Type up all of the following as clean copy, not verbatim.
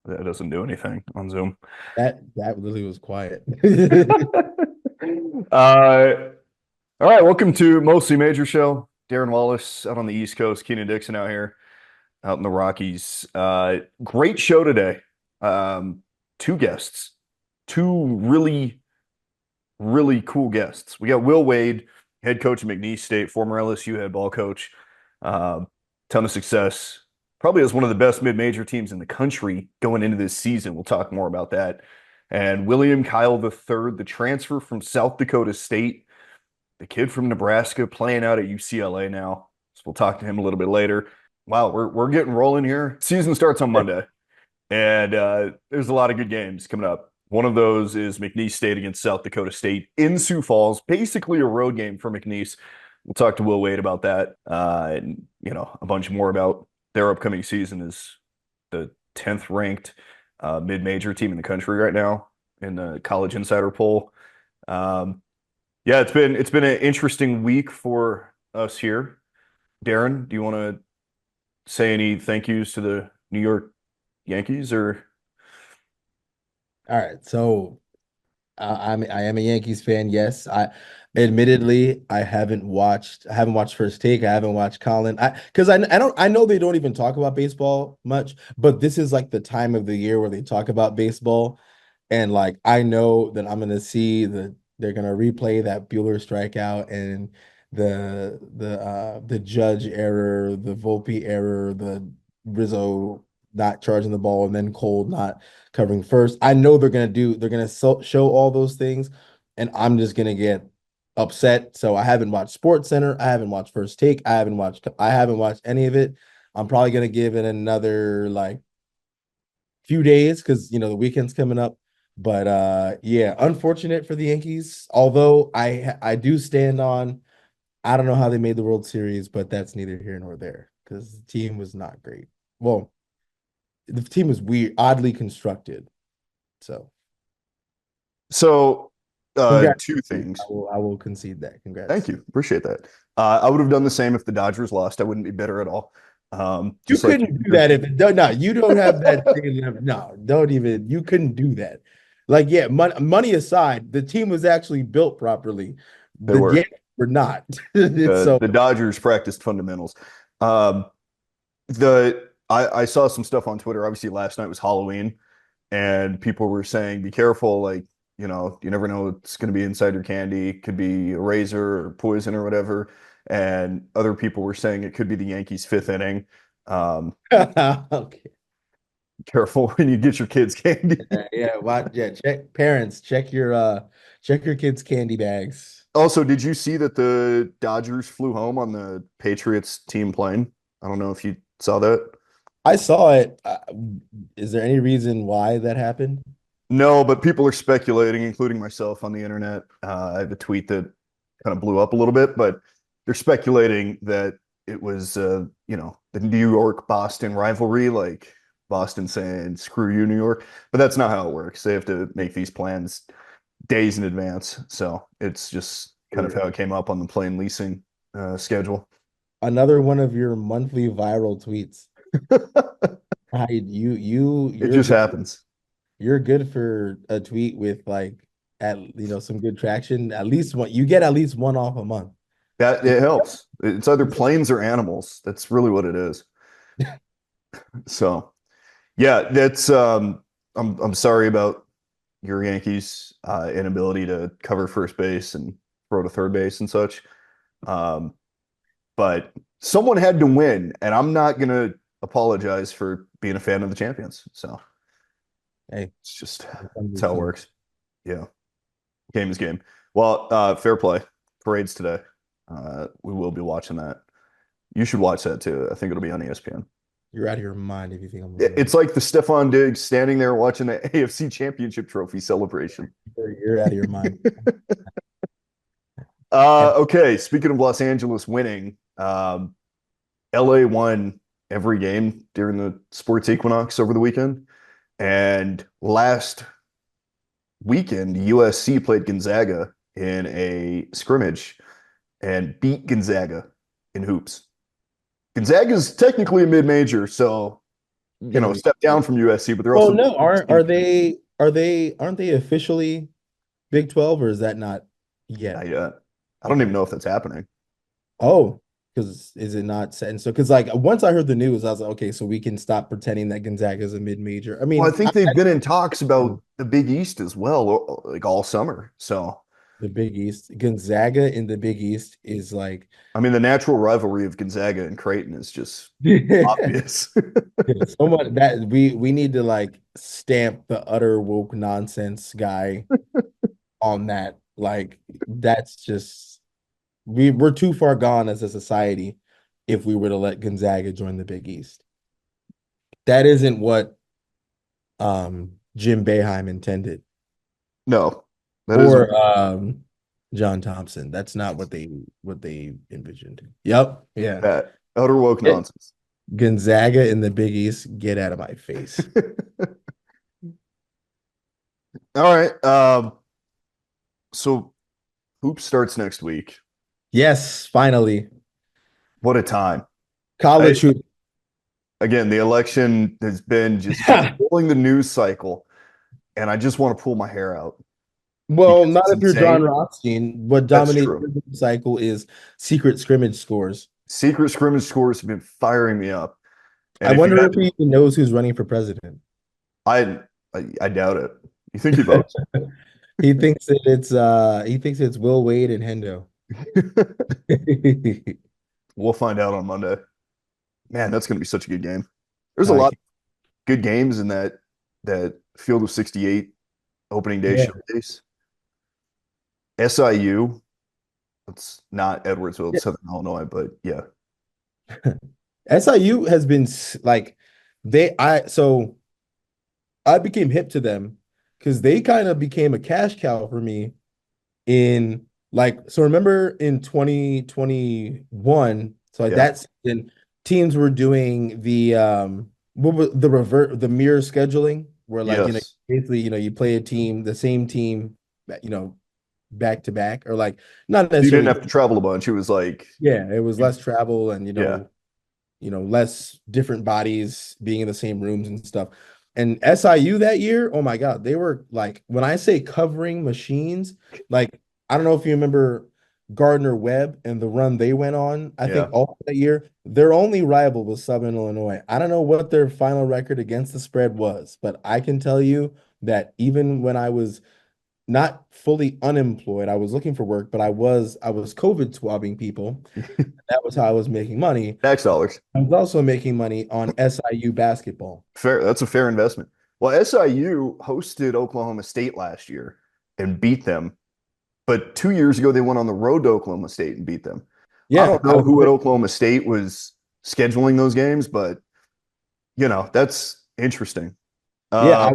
That doesn't do anything on Zoom. That literally was quiet. Uh, all right, welcome to Mostly Major Show. Darren Wallace out on the East Coast, Keenan Dixon out here, out in the Rockies. Great show today. Two guests, two really cool guests. We got Will Wade, head coach of McNeese State, former LSU head ball coach. Uh, Ton of success. Probably has one of the best mid-major teams in the country going into this season. We'll talk more about that. And William Kyle III, the transfer from South Dakota State, the kid from Nebraska playing out at UCLA now. So we'll talk to him a little bit later. Wow, we're getting rolling here. Season starts on Monday. And there's a lot of good games coming up. One of those is McNeese State against South Dakota State in Sioux Falls, basically a road game for McNeese. We'll talk to Will Wade about that, and a bunch more about their upcoming season. Is the 10th ranked mid-major team in the country right now in the College Insider poll. Yeah, it's been an interesting week for us here. Darren, do you want to say any thank yous to the New York Yankees or? All right, so I am a Yankees fan. Yes, I admittedly I haven't watched First Take. I haven't watched Colin. I know they don't even talk about baseball much, but this is like the time of the year where they talk about baseball, and like I know that I'm gonna see they're gonna replay that Bueller strikeout and the Judge error, the Volpe error, the Rizzo not charging the ball, and then Cole not covering first. I know they're gonna show all those things, and I'm just gonna get upset. So I haven't watched Sports Center, I haven't watched First Take, I haven't watched any of it. I'm probably gonna give it another like few days because the weekend's coming up. But yeah, unfortunate for the Yankees. Although I do stand on, I don't know how they made the World Series, but that's neither here nor there because the team was not great. Well, the team was weird, oddly constructed. So So, congrats. two I things. will I will concede that. Thank Congrats. you. Appreciate that. I would have done the same if the Dodgers lost. I wouldn't be bitter at all. You Just like you couldn't do do. that if it no, you don't have that same level. No, don't even you couldn't do that. Like, yeah, money aside, the team was actually built properly. They The were. Yankees were not. The So Dodgers practiced fundamentals. Um, I saw some stuff on Twitter. Obviously, last night was Halloween, and people were saying, "Be careful! Like, you never know what's going to be inside your candy. It could be a razor or poison or whatever." And other people were saying it could be the Yankees' fifth inning. okay. Careful when you get your kids candy. Yeah, check your kids' candy bags. Also, did you see that the Dodgers flew home on the Patriots team plane? I don't know if you saw that. I saw it. Is there any reason why that happened? No, but people are speculating, including myself on the internet. I have a tweet that kind of blew up a little bit, but they're speculating that it was, the New York Boston rivalry, like Boston saying, screw you, New York. But that's not how it works. They have to make these plans days in advance. So it's just kind of how it came up on the plane leasing schedule. Another one of your monthly viral tweets. It You're just good. happens. You're good for a tweet with like at some good traction. At least one, you get at least one off a month. That it helps. It's either planes or animals. That's really what it is. So yeah, that's I'm sorry about your Yankees inability to cover first base and throw to third base and such. Um, but someone had to win, and I'm not gonna apologize for being a fan of the champions. So Hey, it's just it's Sunday, how it Sunday. works. Yeah, game is game. Well, fair play. Parades today. We will be watching that. You should watch that too. I think it'll be on ESPN. You're out of your mind if you think I'm gonna It's watch. like the Stefan Diggs standing there watching the AFC Championship trophy celebration. You're out of your mind. And Okay, speaking of Los Angeles winning, LA won every game during the sports equinox over the weekend. And last weekend, USC played Gonzaga in a scrimmage and beat Gonzaga in hoops. Gonzaga is technically a mid-major, so you gonna know, be. step down from USC, but they're Well, also no, undefeated. aren't they officially Big 12 or is that not yet? Not yet. I don't even Okay. know if that's happening. Oh, because is it not set? And so, because like once I heard the news, I was like, okay, so we can stop pretending that Gonzaga is a mid-major. I Well, I mean, think they've been in talks about the Big East as well, like all summer. So, the Big East, Gonzaga in the Big East is like I mean, the natural rivalry of Gonzaga and Creighton is just obvious. so much that we need to like stamp the utter woke nonsense guy on that. Like that's just we're too far gone as a society if we were to let Gonzaga join the Big East. That isn't what Jim Boeheim intended No, that isn't or John Thompson. That's not what they envisioned. Yep. Yeah. that utter woke It, nonsense. Gonzaga in the Big East, get out of my face. All right. So hoop starts next week. Yes, finally. What a time. I, College hoop. again, the election has been just controlling the news cycle, and I just want to pull my hair out Well, because not it's if you're John insane. Rothstein. What That's dominates true. the cycle is secret scrimmage scores. Secret scrimmage scores have been firing me up. I And if you wonder had if he even knows who's running for president. I, I doubt it. You think he votes? He thinks it's Will Wade and Hendo. We'll find out on Monday. Man, that's going to be such a good game. There's a I lot can't- of good games in that field of 68 opening day yeah. showcase. SIU, it's not Edwardsville, it's Southern Illinois, but yeah. SIU has been like I became hip to them because they kind of became a cash cow for me in like so remember in 2021 so like Yeah. that season teams were doing the what was the revert the mirror scheduling where like Yes. basically you play a team the same team you know back to back or like not You didn't necessarily have to travel a bunch. It was like, yeah it was you, less travel and yeah. less different bodies being in the same rooms and stuff. And SIU that year, oh my God, they were like, when I say covering machines, like, I don't know if you remember Gardner Webb and the run they went on. I think Yeah. all that year, their only rival was Southern Illinois. I don't know what their final record against the spread was, but I can tell you that even when I was not fully unemployed, I was looking for work, but I was COVID swabbing people. That was how I was making money. Tax dollars. I was also making money on SIU basketball. Fair. That's a fair investment. Well, SIU hosted Oklahoma State last year and beat them. But 2 years ago, they went on the road to Oklahoma State and beat them. I Yeah, don't know who at Oklahoma State was scheduling those games, but that's interesting. yeah, Uh,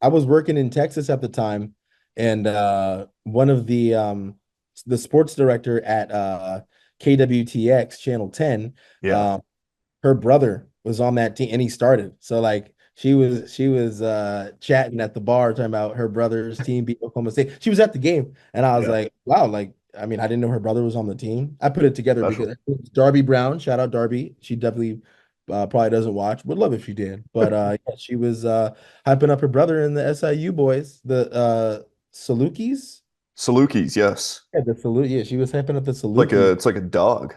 I was working in Texas at the time, and one of the sports director at KWTX Channel 10, yeah, um, her brother was on that team and he started. So like she was chatting at the bar talking about her brother's team beat Oklahoma State. She was at the game and I was yeah, like, wow, like I mean, I didn't know her brother was on the team. I put it together special. because Darby Brown, shout out Darby. She definitely probably doesn't watch. Would love if she did. But yeah, she was hyping up her brother and the SIU boys, the Salukis. Salukis, yes. Yeah, the Salute. Yeah, she was hyping up the Like a Salukis. it's like a dog.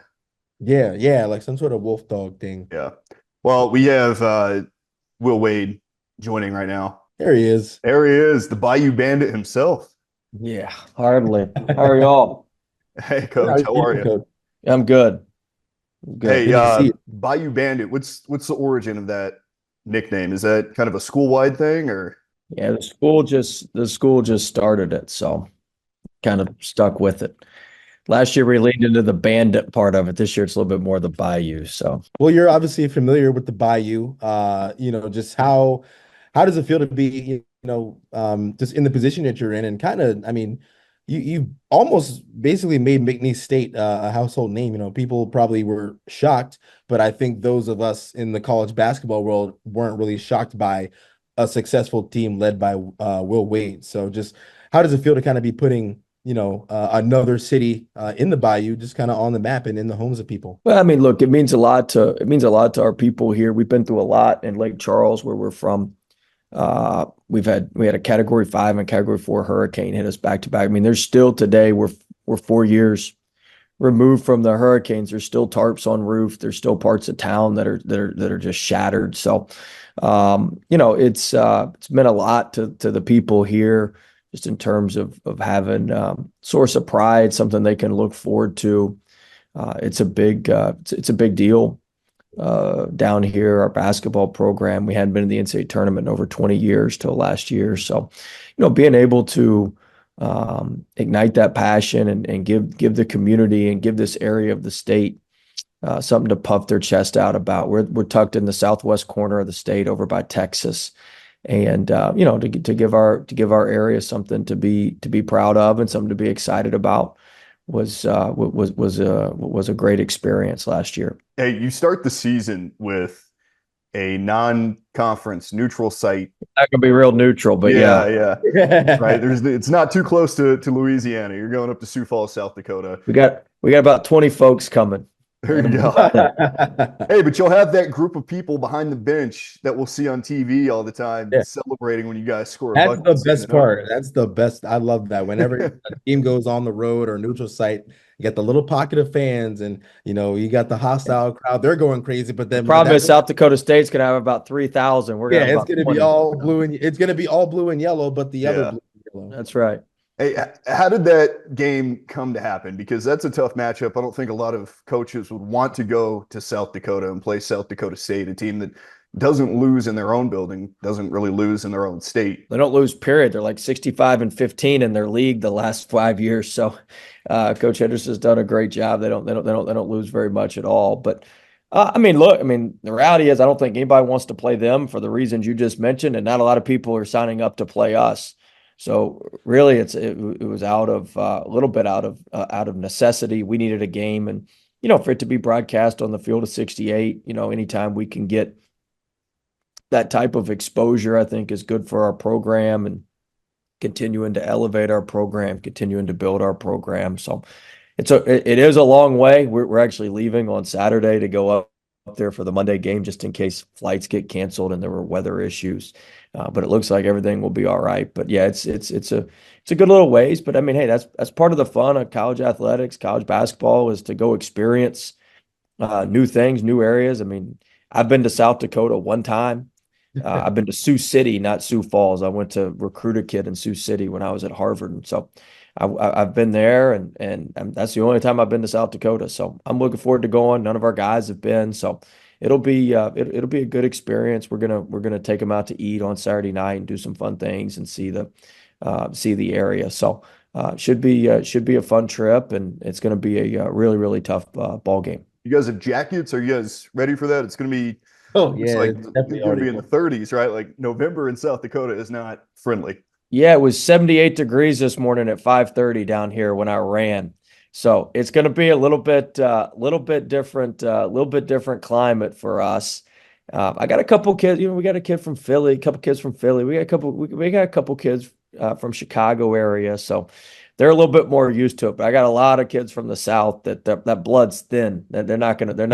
Yeah, yeah, like some sort of wolf dog thing. Yeah. Well, we have Will Wade joining right now. There he is. There he is, the Bayou Bandit himself. Yeah, hardly. How are y'all? Hey, How coach, you how are doing, you? Coach? I'm good. I'm good. Hey, Good to see you. Bayou Bandit. What's the origin of that nickname? Is that kind of a school-wide thing or? Yeah, the school just started it, so kind of stuck with it. Last year we leaned into the bandit part of it. This year it's a little bit more the bayou. So Well, you're obviously familiar with the Bayou. Just how does it feel to be, just in the position that you're in and kind of, I mean, you almost basically made McNeese State a household name. You know, people probably were shocked, but I think those of us in the college basketball world weren't really shocked by a successful team led by Will Wade. So just how does it feel to kind of be putting another city in the Bayou, just kind of on the map and in the homes of people. Well, I mean, look, it means a lot to our people here. We've been through a lot in Lake Charles, where we're from. We had a Category 5 and Category 4 hurricane hit us back to back. I mean, there's still today we're 4 years removed from the hurricanes. There's still tarps on roof. There's still parts of town that are just shattered. So, it's meant a lot to the people here, just in terms of having source of pride, something they can look forward to. It's a big deal down here. Our basketball program, we hadn't been in the NCAA tournament in over 20 years till last year. So, being able to ignite that passion and give the community and give this area of the state something to puff their chest out about. We're tucked in the southwest corner of the state, over by Texas, and to give our area something to be proud of and something to be excited about was a great experience last year. Hey, you start the season with a non-conference neutral site. That could be real neutral, but yeah. Right. It's not too close to Louisiana. You're going up to Sioux Falls, South Dakota. We got about 20 folks coming. There you go. Hey, but you'll have that group of people behind the bench that we'll see on TV all the time, celebrating when you guys score a That's bucket. the best part. That's the best. I love that. Whenever a team goes on the road or neutral site, you got the little pocket of fans, and you got the hostile crowd. They're going crazy. But then the problem is South Dakota State's gonna have about 3,000. We're gonna have it's gonna be all blue and it's gonna be all blue and yellow, but the other blue and yellow. That's right. Hey, how did that game come to happen? Because that's a tough matchup. I don't think a lot of coaches would want to go to South Dakota and play South Dakota State, a team that doesn't lose in their own building, doesn't really lose in their own state. They don't lose, period. They're like 65-15 in their league the last 5 years. So, Coach Henderson's done a great job. They don't lose very much at all. But the reality is, I don't think anybody wants to play them for the reasons you just mentioned, and not a lot of people are signing up to play us. So really, it was a little bit out of necessity. We needed a game, and for it to be broadcast on the field of 68, anytime we can get that type of exposure, I think is good for our program and continuing to elevate our program, continuing to build our program. So it is a long way. We're actually leaving on Saturday to go up there for the Monday game, just in case flights get canceled and there were weather issues. But it looks like everything will be all right. But yeah, it's a good little ways. But I mean, hey, that's part of the fun of college athletics, college basketball, is to go experience new things, new areas. I mean, I've been to South Dakota one time. I've been to Sioux City, not Sioux Falls. I went to recruit a kid in Sioux City when I was at Harvard, and so I've been there, and that's the only time I've been to South Dakota. So I'm looking forward to going. None of our guys have been, so it'll be a good experience. We're gonna take them out to eat on Saturday night and do some fun things and see the area. So should be a fun trip, and it's gonna be a really, really tough ball game. You guys have jackets? Are you guys ready for that? It's gonna be. Oh yeah, it's gonna be in the 30s, right? Like November in South Dakota is not friendly. Yeah, it was 78 degrees this morning at 5:30 down here when I ran. So it's going to be a little bit different climate for us. I got a couple kids. We got a kid from Philly, a couple kids from Philly. We got a couple kids from Chicago area, so they're a little bit more used to it. But I got a lot of kids from the South that blood's thin. They're not going to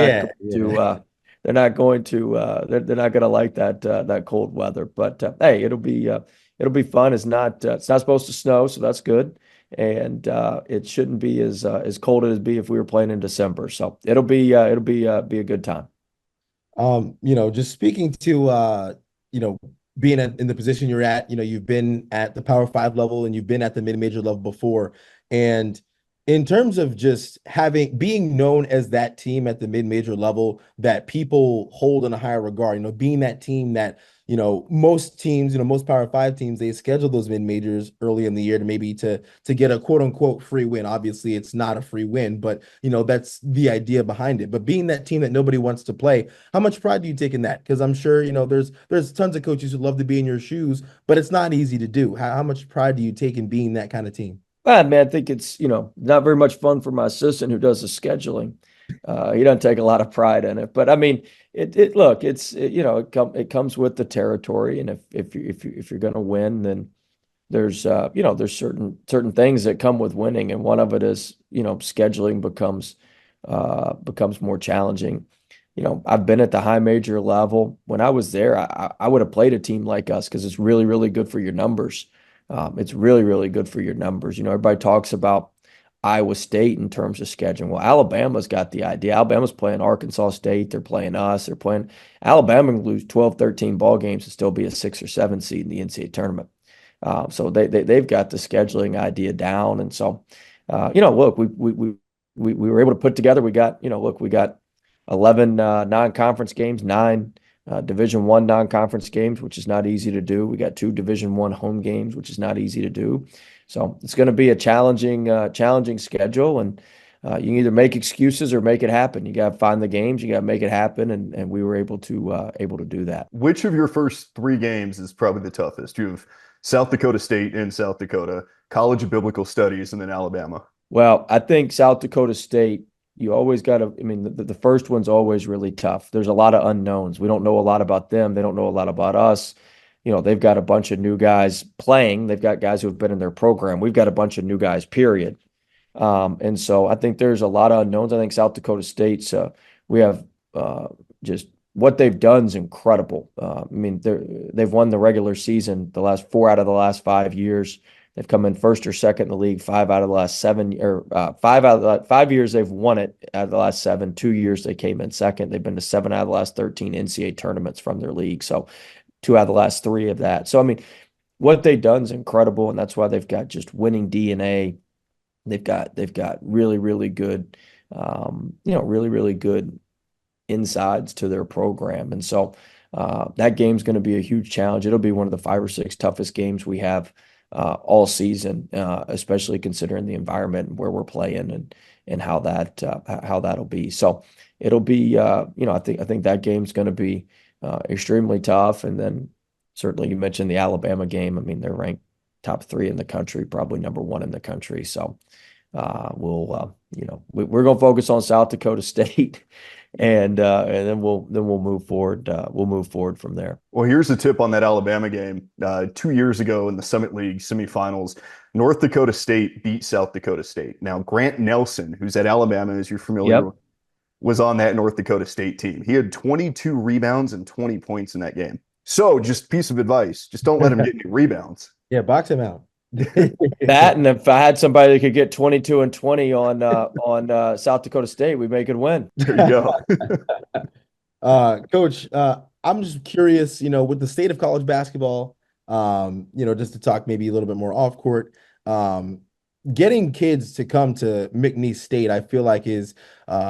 like that cold weather. But hey, it'll be fun. It's not supposed to snow, so that's good. And it shouldn't be as cold as it'd be if we were playing in December. So it'll be a good time. Just speaking to being in the position you're at, you've been at the Power 5 level and you've been at the mid-major level before. And in terms of just being known as that team at the mid-major level that people hold in a higher regard, being that team that, most teams, most Power 5 teams, they schedule those mid-majors early in the year to get a quote unquote free win. Obviously, it's not a free win, but that's the idea behind it. But being that team that nobody wants to play, how much pride do you take in that? Because I'm sure, there's tons of coaches who love to be in your shoes, but it's not easy to do. How much pride do you take in being that kind of team? Man, I think it's, not very much fun for my assistant who does the scheduling. He doesn't take a lot of pride in it, but I mean, it comes with the territory. And if you're going to win, then there's certain things that come with winning, and one of it is, scheduling becomes more challenging. I've been at the high major level. When I was there, I would have played a team like us because it's really, really good for your numbers. It's really, really good for your numbers. Everybody talks about Iowa State in terms of scheduling. Well, Alabama's got the idea. Alabama's playing Arkansas State. They're playing us. They're playing Alabama can lose 12, 13 ball games and still be a 6 or 7 seed in the NCAA tournament. So they've got the scheduling idea down. And so, look, we were able to put together. We got 11 non-conference games, 9 Division I non-conference games, which is not easy to do. We got 2 Division I home games, which is not easy to do. So it's going to be a challenging schedule, and you can either make excuses or make it happen. You got to find the games, you got to make it happen, and we were able to do that. Which of your first 3 games is probably the toughest? You have South Dakota State in South Dakota, College of Biblical Studies, and then Alabama. Well, I think South Dakota State, you always got to, I mean, the first one's always really tough. There's a lot of unknowns. We don't know a lot about them. They don't know a lot about us. They've got a bunch of new guys playing. They've got guys who have been in their program. We've got a bunch of new guys, period. And so I think there's a lot of unknowns. I think South Dakota State's, we have just what they've done is incredible. I mean, they've won the regular season the last 4 out of the last 5 years. They've come in first or second in the league 5 out of the last 7, or 5 out of the 5 years they've won it out of the last 7. 2 years they came in second. They've been to 7 out of the last 13 NCAA tournaments from their league. So 2 out of the last 3 of that. So, I mean, what they've done is incredible, and that's why they've got just winning DNA. They've got really, really good, really, really good insides to their program. And so that game's going to be a huge challenge. It'll be one of the 5 or 6 toughest games we have all season, especially considering the environment and where we're playing and how that'll be. So it'll be, I think that game's going to be extremely tough. And then certainly you mentioned the Alabama game. I mean, they're ranked top 3 in the country, probably number 1 in the country. So we're going to focus on South Dakota State, and then we'll move forward. We'll move forward from there. Well, here's a tip on that Alabama game. 2 years ago in the Summit League semifinals, North Dakota State beat South Dakota State. Now, Grant Nelson, who's at Alabama, as you're familiar with, was on that North Dakota State team. He had 22 rebounds and 20 points in that game. So, just piece of advice: just don't let him get any rebounds. Yeah, box him out. That, and if I had somebody that could get 22 and 20 on South Dakota State, we'd make it win. There you go. Coach, I'm just curious, with the state of college basketball, just to talk maybe a little bit more off court, getting kids to come to McNeese State, I feel like is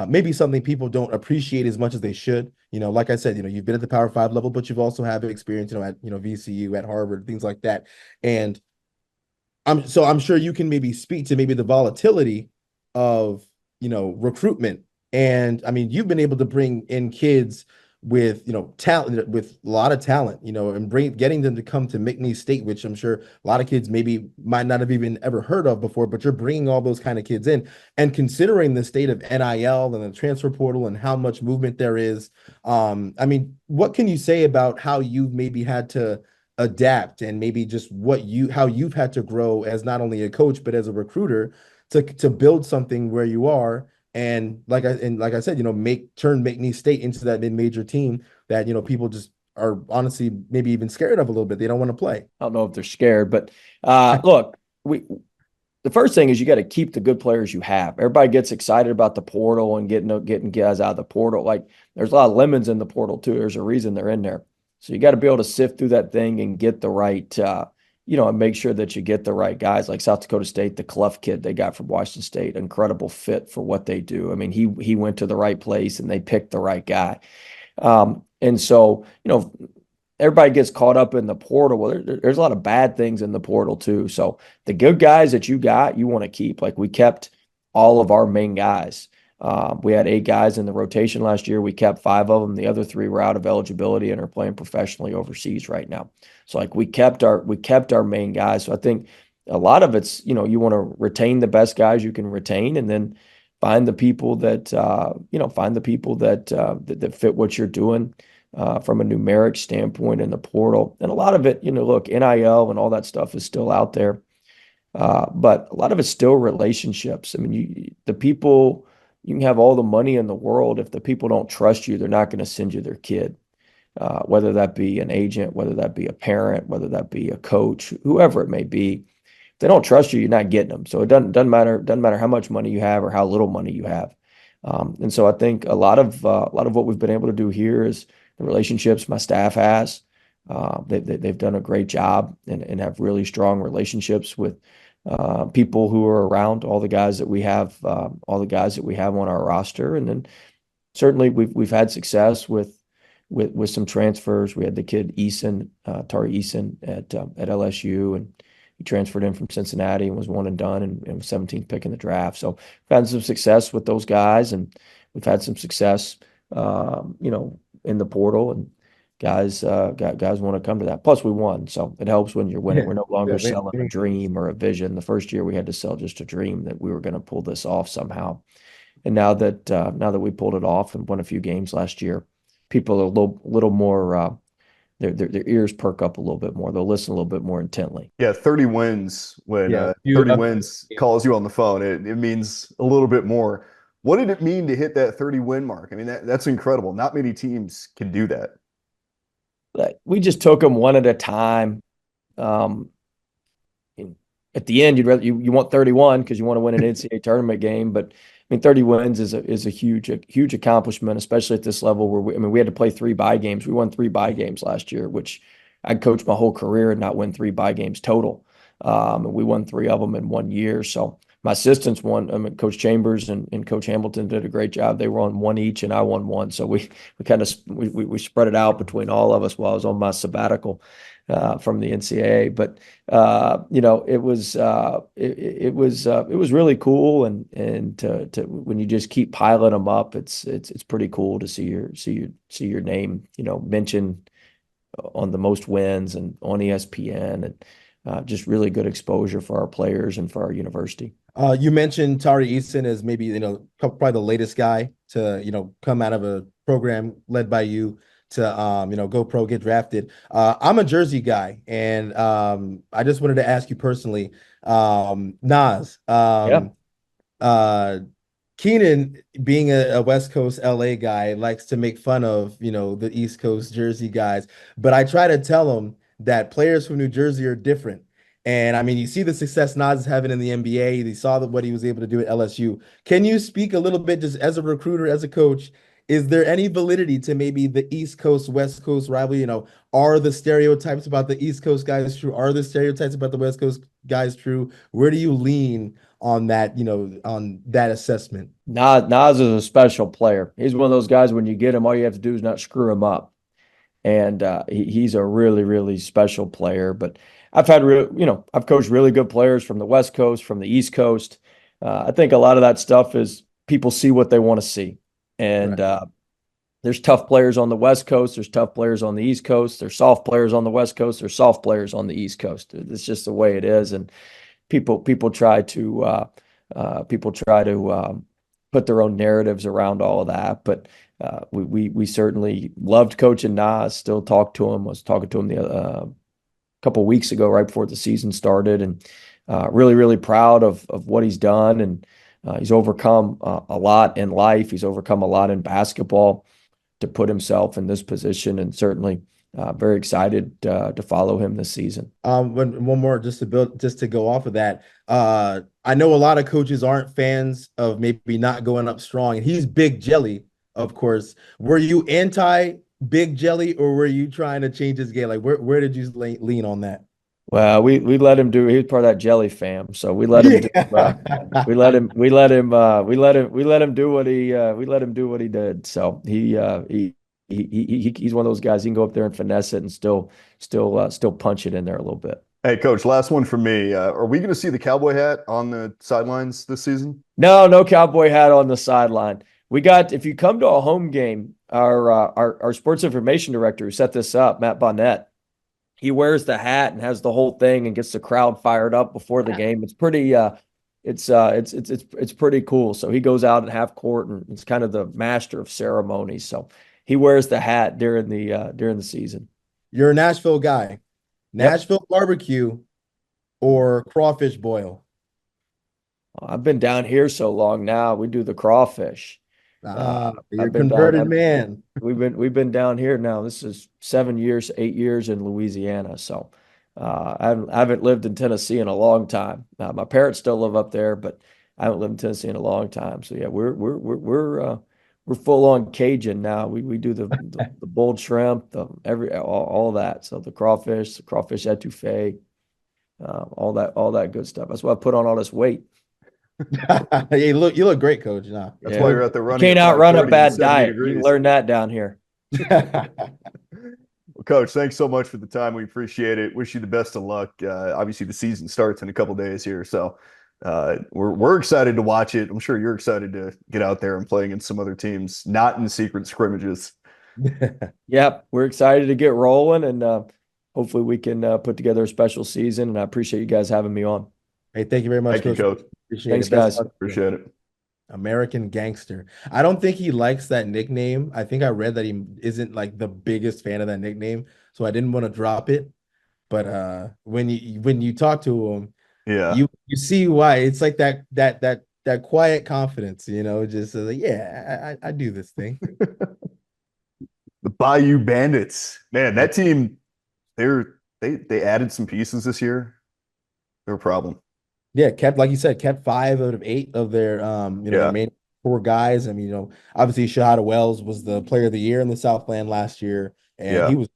maybe something people don't appreciate as much as they should. Like I said, you've been at the Power 5 level, but you've also have experience, at VCU, at Harvard, things like that. And I'm sure you can maybe speak to maybe the volatility of, recruitment. And I mean, you've been able to bring in kids with, talent, with a lot of talent, and getting them to come to McNeese State, which I'm sure a lot of kids maybe might not have even ever heard of before, but you're bringing all those kind of kids in. And considering the state of NIL and the transfer portal and how much movement there is, I mean, what can you say about how you've maybe had to adapt, and maybe just how you've had to grow as not only a coach but as a recruiter to build something where you are, and like I said, turn McNeese State into that mid-major team that people just are honestly maybe even scared of a little bit. They don't want to play. I don't know if they're scared, but look, the first thing is you got to keep the good players you have. Everybody gets excited about the portal and getting guys out of the portal. Like, there's a lot of lemons in the portal too. There's a reason they're in there. So you got to be able to sift through that thing and get the right, and make sure that you get the right guys. Like South Dakota State, the Clough kid they got from Washington State, incredible fit for what they do. I mean, he went to the right place and they picked the right guy. And so, everybody gets caught up in the portal. Well, there's a lot of bad things in the portal too. So the good guys that you got, you want to keep. Like, we kept all of our main guys. We had 8 guys in the rotation last year. We kept 5 of them. The other 3 were out of eligibility and are playing professionally overseas right now. So we kept our main guys. So I think a lot of it's, you want to retain the best guys you can retain, and then find the people that, that fit what you're doing. from a numeric standpoint in the portal. And a lot of it, look, NIL and all that stuff is still out there. But a lot of it's still relationships. I mean, the people, you can have all the money in the world. If the people don't trust you, they're not going to send you their kid, whether that be an agent, whether that be a parent, whether that be a coach, whoever it may be. If they don't trust you, you're not getting them. So it doesn't matter how much money you have or how little money you have. And so I think a lot of what we've been able to do here is the relationships my staff has. They've done a great job and have really strong relationships with people who are around all the guys that we have on our roster. And then certainly we've had success with some transfers. We had the kid Eason, Tari Eason at LSU, and he transferred in from Cincinnati and was one and done and was 17th pick in the draft. So we've had some success with those guys, and we've had some success, in the portal, and guys want to come to that. Plus, we won, so it helps when you're winning. Yeah. We're no longer Yeah, selling a dream or a vision. The first year we had to sell just a dream that we were going to pull this off somehow. And now that we pulled it off and won a few games last year, people are a little more. Their ears perk up a little bit more. They'll listen a little bit more intently. Yeah, 30 wins when Yeah, 30 wins calls you on the phone. It means a little bit more. What did it mean to hit that 30 win mark? I mean, that's incredible. Not many teams can do that. We just took them one at a time. At the end, you want 31 because you want to win an NCAA tournament game. But I mean, 30 wins is a huge accomplishment, especially at this level where we had to play 3 bye games. We won 3 bye games last year, which I'd coached my whole career and not win 3 bye games total. And we won 3 of them in 1 year. So my assistants won. I mean, Coach Chambers and Coach Hamilton did a great job. They won 1 each, and I won 1. So we kind of we spread it out between all of us while I was on my sabbatical from the NCAA. But it was really cool, and to when you just keep piling them up, it's pretty cool to see your name mentioned on the most wins and on ESPN, and just really good exposure for our players and for our university. You mentioned Tari Eason as maybe, probably the latest guy to, come out of a program led by you to, go pro, get drafted. I'm a Jersey guy, and I just wanted to ask you personally, Nas, Yeah. Keenan, being a West Coast LA guy, likes to make fun of, the East Coast Jersey guys. But I try to tell him that players from New Jersey are different. And I mean, you see the success Nas is having in the NBA. You saw what he was able to do at LSU. Can you speak a little bit, just as a recruiter, as a coach? Is there any validity to maybe the East Coast, West Coast rivalry? Are the stereotypes about the East Coast guys true? Are the stereotypes about the West Coast guys true? Where do you lean on that, on that assessment? Nas is a special player. He's one of those guys, when you get him, all you have to do is not screw him up. And he's a really, really special player. But I've coached really good players from the West Coast, from the East Coast. I think a lot of that stuff is people see what they want to see. And there's tough players on the West Coast. There's tough players on the East Coast. There's soft players on the West Coast. There's soft players on the East Coast. It's just the way it is. And people try to put their own narratives around all of that. But we certainly loved coaching Nas. Still talk to him. Was talking to him a couple of weeks ago, right before the season started, and really, really proud of what he's done. And he's overcome a lot in life. He's overcome a lot in basketball to put himself in this position, and certainly very excited to follow him this season. One more just to go off of that. I know a lot of coaches aren't fans of maybe not going up strong, and he's Big Jelly, of course. Were you anti Big Jelly, or were you trying to change his game? Like, where did you lean on that? Well, we let him do. He was part of that Jelly fam, so we let him. We let him do what he did. So he's one of those guys. He can go up there and finesse it and still punch it in there a little bit. Hey, Coach, last one for me. Are we going to see the cowboy hat on the sidelines this season? No cowboy hat on the sideline. If you come to a home game, our sports information director who set this up, Matt Bonnet, he wears the hat and has the whole thing and gets the crowd fired up before the game. It's pretty it's pretty cool. So he goes out at half court and it's kind of the master of ceremonies. So he wears the hat during the season. You're a Nashville guy. Yep. Nashville barbecue or crawfish boil? I've been down here so long now. We do the crawfish. Ah, you're I've a been down. converted man. We've been down here now. This is 7 years, 8 years in Louisiana. So I haven't lived in Tennessee in a long time. My parents still live up there, but I haven't lived in Tennessee in a long time. So yeah, we're full on Cajun now. We do the bulled shrimp, all that. So the crawfish etouffee, all that good stuff. That's why I put on all this weight. Hey, you look great, coach. Nah. That's Yeah. why you're out there You running can't at outrun a 5:30 and bad 70 diet. You can degrees. learn that down here. Well, Coach, thanks so much for the time. We appreciate it. Wish you the best of luck. Obviously, the season starts in a couple days here, so we're excited to watch it. I'm sure you're excited to get out there and play against some other teams, not in secret scrimmages. Yep, we're excited to get rolling, and hopefully we can put together a special season. And I appreciate you guys having me on. Hey, thank you very much, Thank you, coach. Coach. Appreciate Thanks, it. Best guys. luck. Appreciate it. American Gangster. I don't think he likes that nickname. I think I read that he isn't like the biggest fan of that nickname, so I didn't want to drop it. But when you talk to him, Yeah. you see why. It's like that quiet confidence, just like, yeah, I do this thing. The Bayou Bandits. Man, that team, they added some pieces this year. They're a problem. Yeah, like you said, kept 5 out of 8 of their their Yeah. main 4 guys. I mean, obviously Shahada Wells was the player of the year in the Southland last year, and Yeah. he was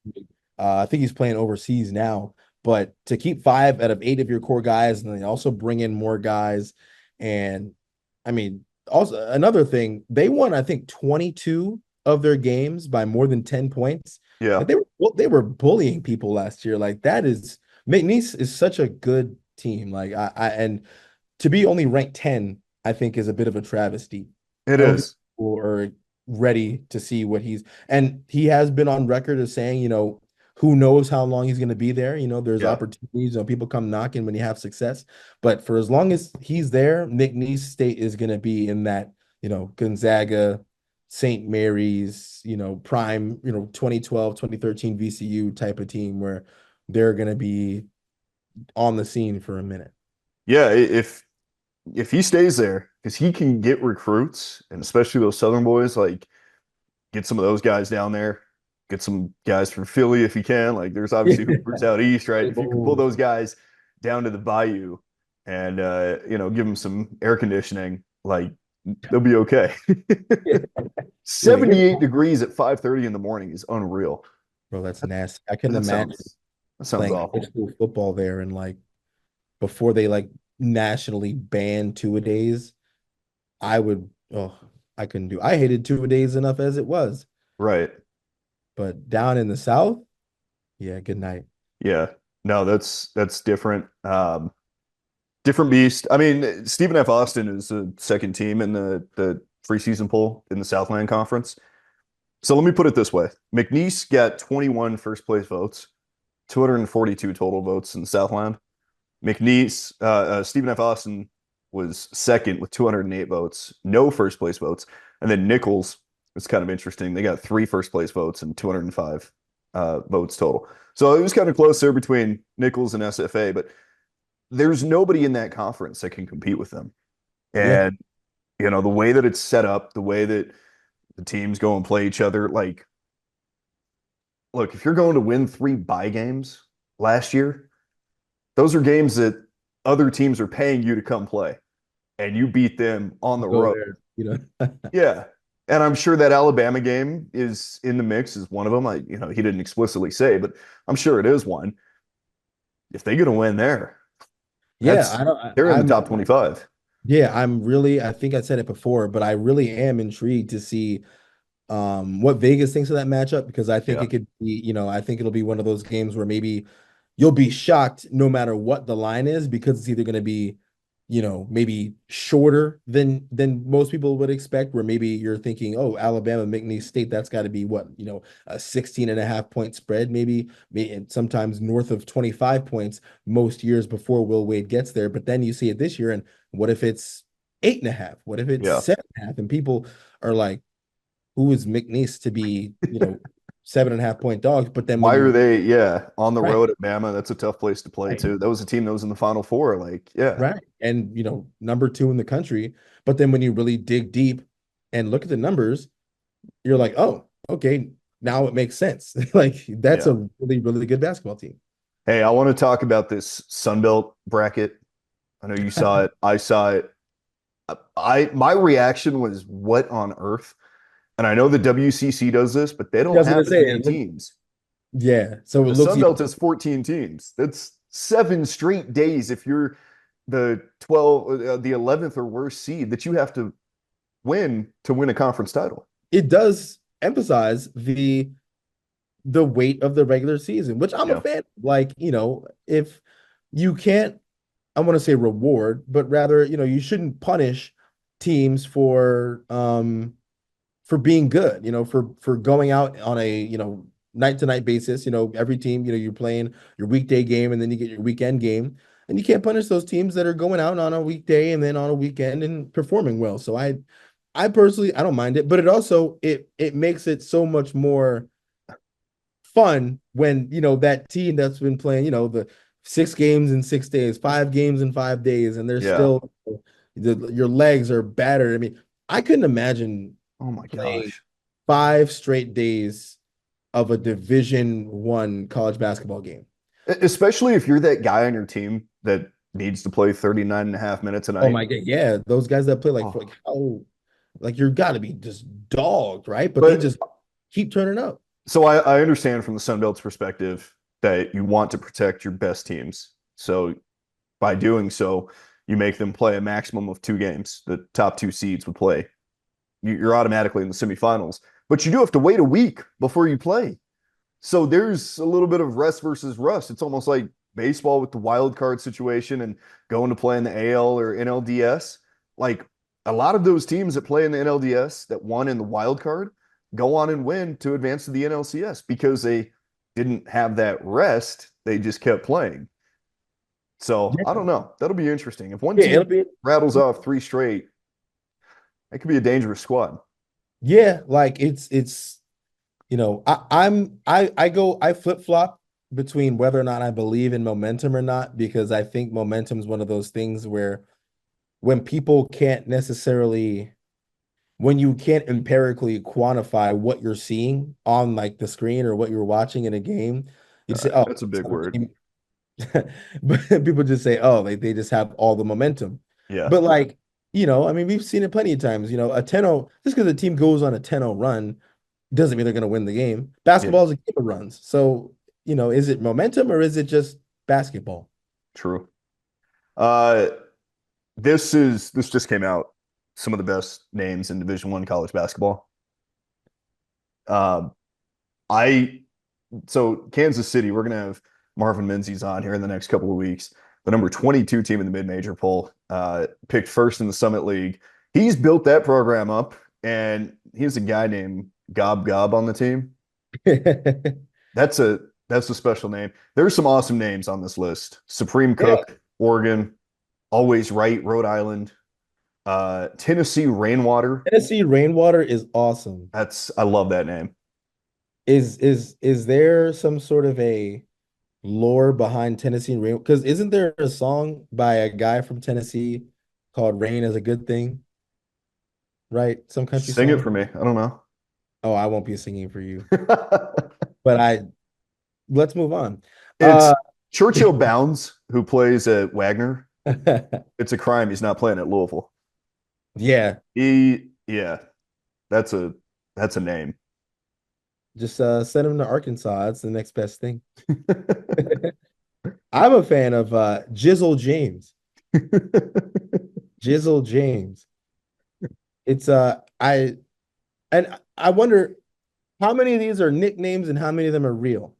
I think he's playing overseas now. But to keep 5 out of 8 of your core guys and then also bring in more guys, and I mean, also another thing, they won, I think, 22 of their games by more than 10 points. Yeah. Like they were bullying people last year. Like that is McNeese is such a good team. Like and to be only ranked 10, I think is a bit of a travesty. It I don't think is. people are ready to see what and he has been on record as saying, who knows how long he's going to be there. There's Yeah. opportunities, people come knocking when you have success. But for as long as he's there, McNeese State is going to be in that, Gonzaga, St. Mary's, prime, 2012, 2013 VCU type of team where they're going to be on the scene for a minute. Yeah. If he stays there, because he can get recruits, and especially those Southern boys, like get some of those guys down there, get some guys from Philly if he can. Like there's obviously Hoopers out east, right? If you can pull those guys down to the Bayou and give them some air conditioning, like they'll be okay. 78 degrees at 5:30 in the morning is unreal. Bro, that's nasty. I couldn't That imagine sounds playing high awful. school football there and like before they like nationally banned two-a-days. I couldn't do. I hated two-a-days enough as it was. Right. But down in the South, yeah, good night. Yeah. No, that's different. Different beast. I mean, Stephen F. Austin is a second team in the preseason poll in the Southland Conference. So let me put it this way. McNeese got 21 first place votes, 242 total votes in the Southland. McNeese, Stephen F. Austin was second with 208 votes, no first place votes. And then Nichols was kind of interesting. They got 3 first place votes and 205 votes total. So it was kind of close there between Nichols and SFA, but there's nobody in that conference that can compete with them. Yeah. And, the way that it's set up, the way that the teams go and play each other, like, look, if you're going to win 3 bye games last year, those are games that other teams are paying you to come play, and you beat them on the Go road. there, Yeah. And I'm sure that Alabama game is in the mix as one of them. He didn't explicitly say, but I'm sure it is one. If they get a win there, Yeah, I don't they're in the I'm top 25. yeah, I think I said it before, but I really am intrigued to see what Vegas thinks of that matchup because I think Yeah. it could be, I think it'll be one of those games where maybe you'll be shocked no matter what the line is because it's either going to be, maybe shorter than most people would expect, where maybe you're thinking, oh, Alabama, McNeese State, that's got to be what, a 16.5 point spread, maybe and sometimes north of 25 points most years before Will Wade gets there. But then you see it this year, and what if it's 8.5? What if it's Yeah. 7.5? And people are like, who is McNeese to be, 7.5 point dogs. But then when Why are you they, on the right, road at Bama? That's a tough place to play right, too. That was a team that was in the Final Four. Like, yeah, right, and number two in the country. But then when you really dig deep and look at the numbers, you're like, oh, okay, now it makes sense. Like that's yeah. a really, really good basketball team. Hey, I want to talk about this Sun Belt bracket. I know you saw it. I saw it. My reaction was, what on earth? And I know the WCC does this, but they I don't was gonna have as say, many teams. yeah. So it The looks Sun even Belt has 14 teams. That's 7 straight days if you're the 11th or worse seed that you have to win to win a conference title. it does emphasize the weight of the regular season, which I'm a Yeah. fan. Like, if you can't, I want to say reward, but rather, you shouldn't punish teams for being good, for going out on a, night to night basis. Every team, you're playing your weekday game and then you get your weekend game. And you can't punish those teams that are going out on a weekday and then on a weekend and performing well. So I personally I don't mind it, but it makes it so much more fun when that team that's been playing the 6 games in 6 days, 5 games in 5 days, and they're Yeah. still your legs are battered. I mean, I couldn't imagine Oh my playing gosh. 5 straight days of a Division 1 college basketball game. Especially if you're that guy on your team that needs to play 39 and a half minutes a Oh night. my God, yeah, those guys that play like Oh. how like you're got to be just dogged, right? But they But just keep turning up. so I understand from the Sun Belt's perspective that you want to protect your best teams. So by doing so, you make them play a maximum of 2 games. The top two seeds would play. You're automatically in the semifinals, but you do have to wait a week before you play. So there's a little bit of rest versus rust. It's almost like baseball with the wild card situation and going to play in the AL or NLDS. Like a lot of those teams that play in the NLDS that won in the wild card go on and win to advance to the NLCS because they didn't have that rest. They just kept playing. So I Yeah, don't know. That'll be interesting. If one yeah, team it'll be rattles off 3 straight, that could be a dangerous squad. yeah, like it's I flip-flop between whether or not I believe in momentum or not, because I think momentum is one of those things where when people can't necessarily when you can't empirically quantify what you're seeing on like the screen or what you're watching in a game, you just say, oh, That's a big so the word. team but people just say, oh, they just have all the momentum. Yeah. But like, I mean, we've seen it plenty of times, a 10-0, just because the team goes on a 10-0 run doesn't mean they're going to win the game. Yeah. Basketball is a game of runs. So, is it momentum or is it just basketball? True. Uh, this just came out. Some of the best names in Division 1 college basketball. Um, I so Kansas City, we're gonna have Marvin Menzies on here in the next couple of weeks. The number 22 team in the mid-major poll, picked first in the Summit League. He's built that program up, and he's a guy named Gob Gob on the team. That's a special name. There's some awesome names on this list. Supreme Yeah. Cook, Oregon, Always Right, Rhode Island, Tennessee Rainwater. Tennessee Rainwater is awesome. I love that name. Is there some sort of a lore behind Tennessee Rain? Because isn't there a song by a guy from Tennessee called Rain is a Good Thing, right? Some country Sing it song. for me. I don't know. Oh, I won't be singing for you. But let's move on. It's Churchill Bounds who plays at Wagner. Uh It's a crime he's not playing at Louisville. Yeah, that's a name. just send him to Arkansas. That's the next best thing. I'm a fan of Jizzle James. Jizzle James. It's I wonder how many of these are nicknames and how many of them are real.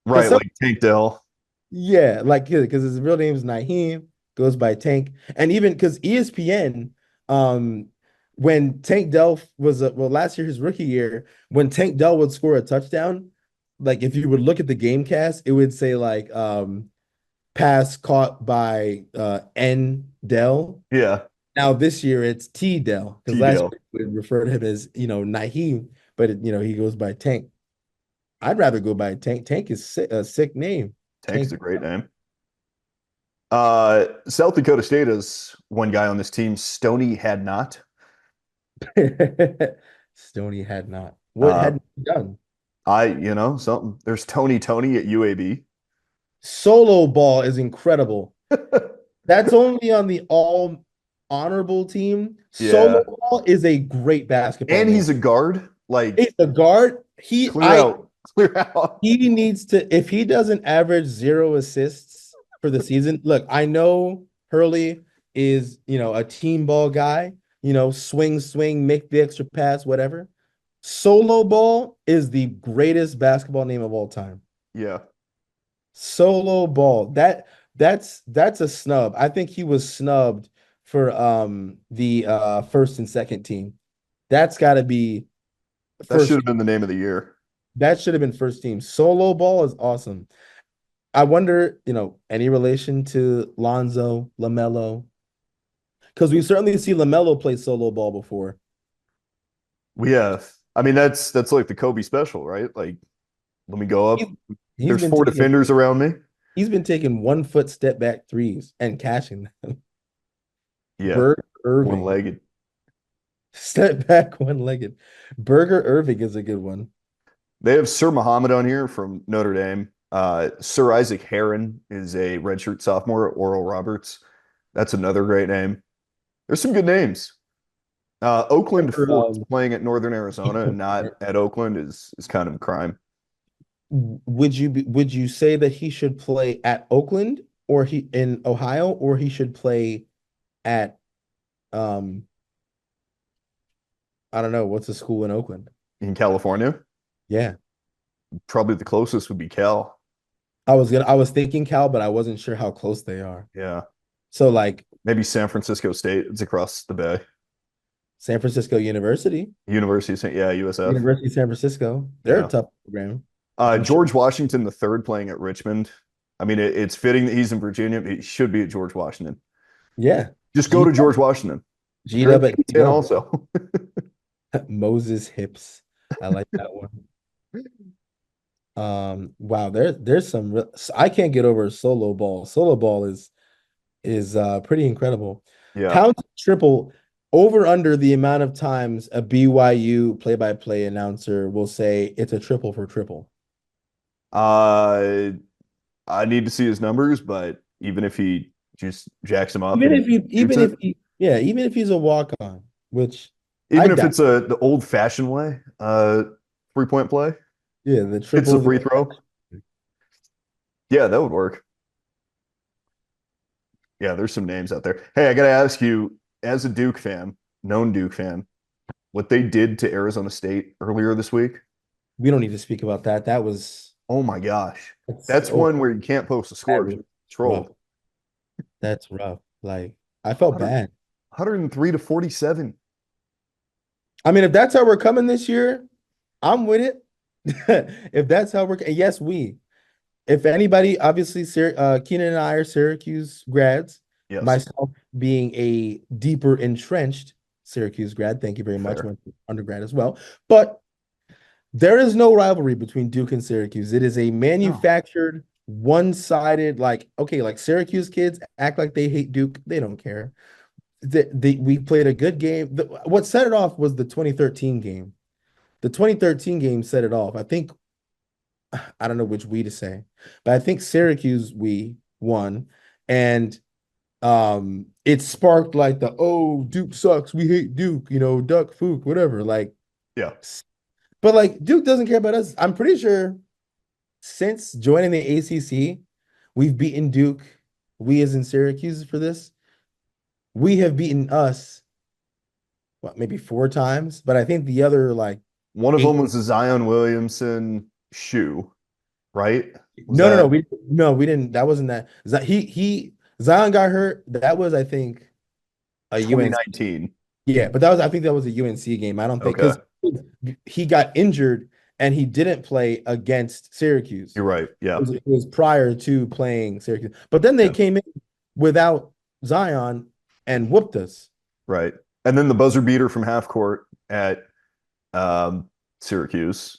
Because Right, like Tank Dell. yeah, like because his real name is Naheem, goes by Tank, and even because ESPN, um, when Tank Dell was well last year his rookie year, when Tank Dell would score a touchdown, like if you would look at the game cast, it would say like pass caught by N Dell. Yeah. Now this year it's T Dell because last T-Dale. year we referred to him as Naheem, but he goes by Tank. I'd rather go by Tank. Tank is a sick name. Tank's Tank. a great name. South Dakota State is one guy on this team. Stoney had not. Stony had not. What Uh, had he done? Something. There's Tony at UAB. Solo ball is incredible. That's only on the all honorable team. Solo Yeah. ball is a great basketball And name. he's a guard. Like, He's a guard. clear out. Clear out. He needs to, if he doesn't average 0 assists for the season. Look, I know Hurley is, a team ball guy, swing, make the extra pass, whatever. Solo ball is the greatest basketball name of all time. Yeah. Solo ball. That's a snub. I think he was snubbed for the first and second team. That's got to be That should first. have been the name of the year. That should have been first team. Solo ball is awesome. I wonder, any relation to Lonzo, LaMelo? Because we certainly see LaMelo play solo ball before. We have. I mean, that's like the Kobe special, right? Like, let me go up. He's There's been four taking defenders around me. he's been taking 1 foot step back threes and cashing them. Yeah. Berg Irving. One-legged. Step back one-legged. Burger Irving is a good one. They have Sir Muhammad on here from Notre Dame. Sir Isaac Heron is a redshirt sophomore at Oral Roberts. That's another great name. There's some good names. Oakland Forks playing at Northern Arizona and not at Oakland is kind of a crime. Would you say that he should play at Oakland or he in Ohio, or he should play at I don't know, what's the school in Oakland? In California, Yeah. probably the closest would be Cal. I was thinking Cal, but I wasn't sure how close they are. Yeah. So like Maybe San Francisco State. It's across the bay. San Francisco University, Yeah, USF. University of San Francisco, they're Yeah. a tough program. I'm sure. George Washington the third playing at Richmond. I mean, it's fitting that he's in Virginia. He should be at George Washington. Yeah. Just go to George Washington. G'd up at And also. Moses Hips. I like that one. Wow, there's some I can't get over solo ball. Solo ball is pretty incredible. Yeah. Pound triple over under the amount of times a BYU play-by-play announcer will say it's a triple for triple. I need to see his numbers, but even if he just jacks him up, Even and if he's a walk-on, which even if doubt. it's the old-fashioned way, 3-point play, Yeah, the hits triple the free throw. Yeah, that would work. Yeah, there's some names out there. Hey, I gotta ask you, as a Duke fan, known Duke fan, what they did to Arizona State earlier this week. We don't need to speak about that. That was Oh my gosh. That's one where you can't post a score. That was Troll. rough. That's rough. Like, I felt bad. 103 to 47. I mean, if that's how we're coming this year, I'm with it. If that's how we're, yes, if anybody, obviously, Keenan and I are Syracuse grads. Yes. Myself being a deeper entrenched Syracuse grad. Thank you very much. Fair. Went to undergrad as well. But there is no rivalry between Duke and Syracuse. It is a manufactured, one-sided, like Syracuse kids act like they hate Duke. They don't care. We played a good game. What set it off was the 2013 game. The 2013 game set it off. I don't know which we to say, but I think Syracuse we won, and it sparked like Duke sucks, we hate Duke, Duck Fook, whatever. Like, Yeah. but like Duke doesn't care about us. I'm pretty sure since joining the ACC, we've beaten Duke. We as in Syracuse for this, we have beaten us. What, maybe 4 times, but I think the other one of them was a Zion Williamson shoe, right? No, we didn't. That wasn't that. Zion got hurt. That was, I think, a 2019. Yeah, but I think that was a UNC game. I don't think because he got injured and he didn't play against Syracuse. You're right. Yeah. It was prior to playing Syracuse. But then they came in without Zion and whooped us. right. And then the buzzer beater from half court at Syracuse,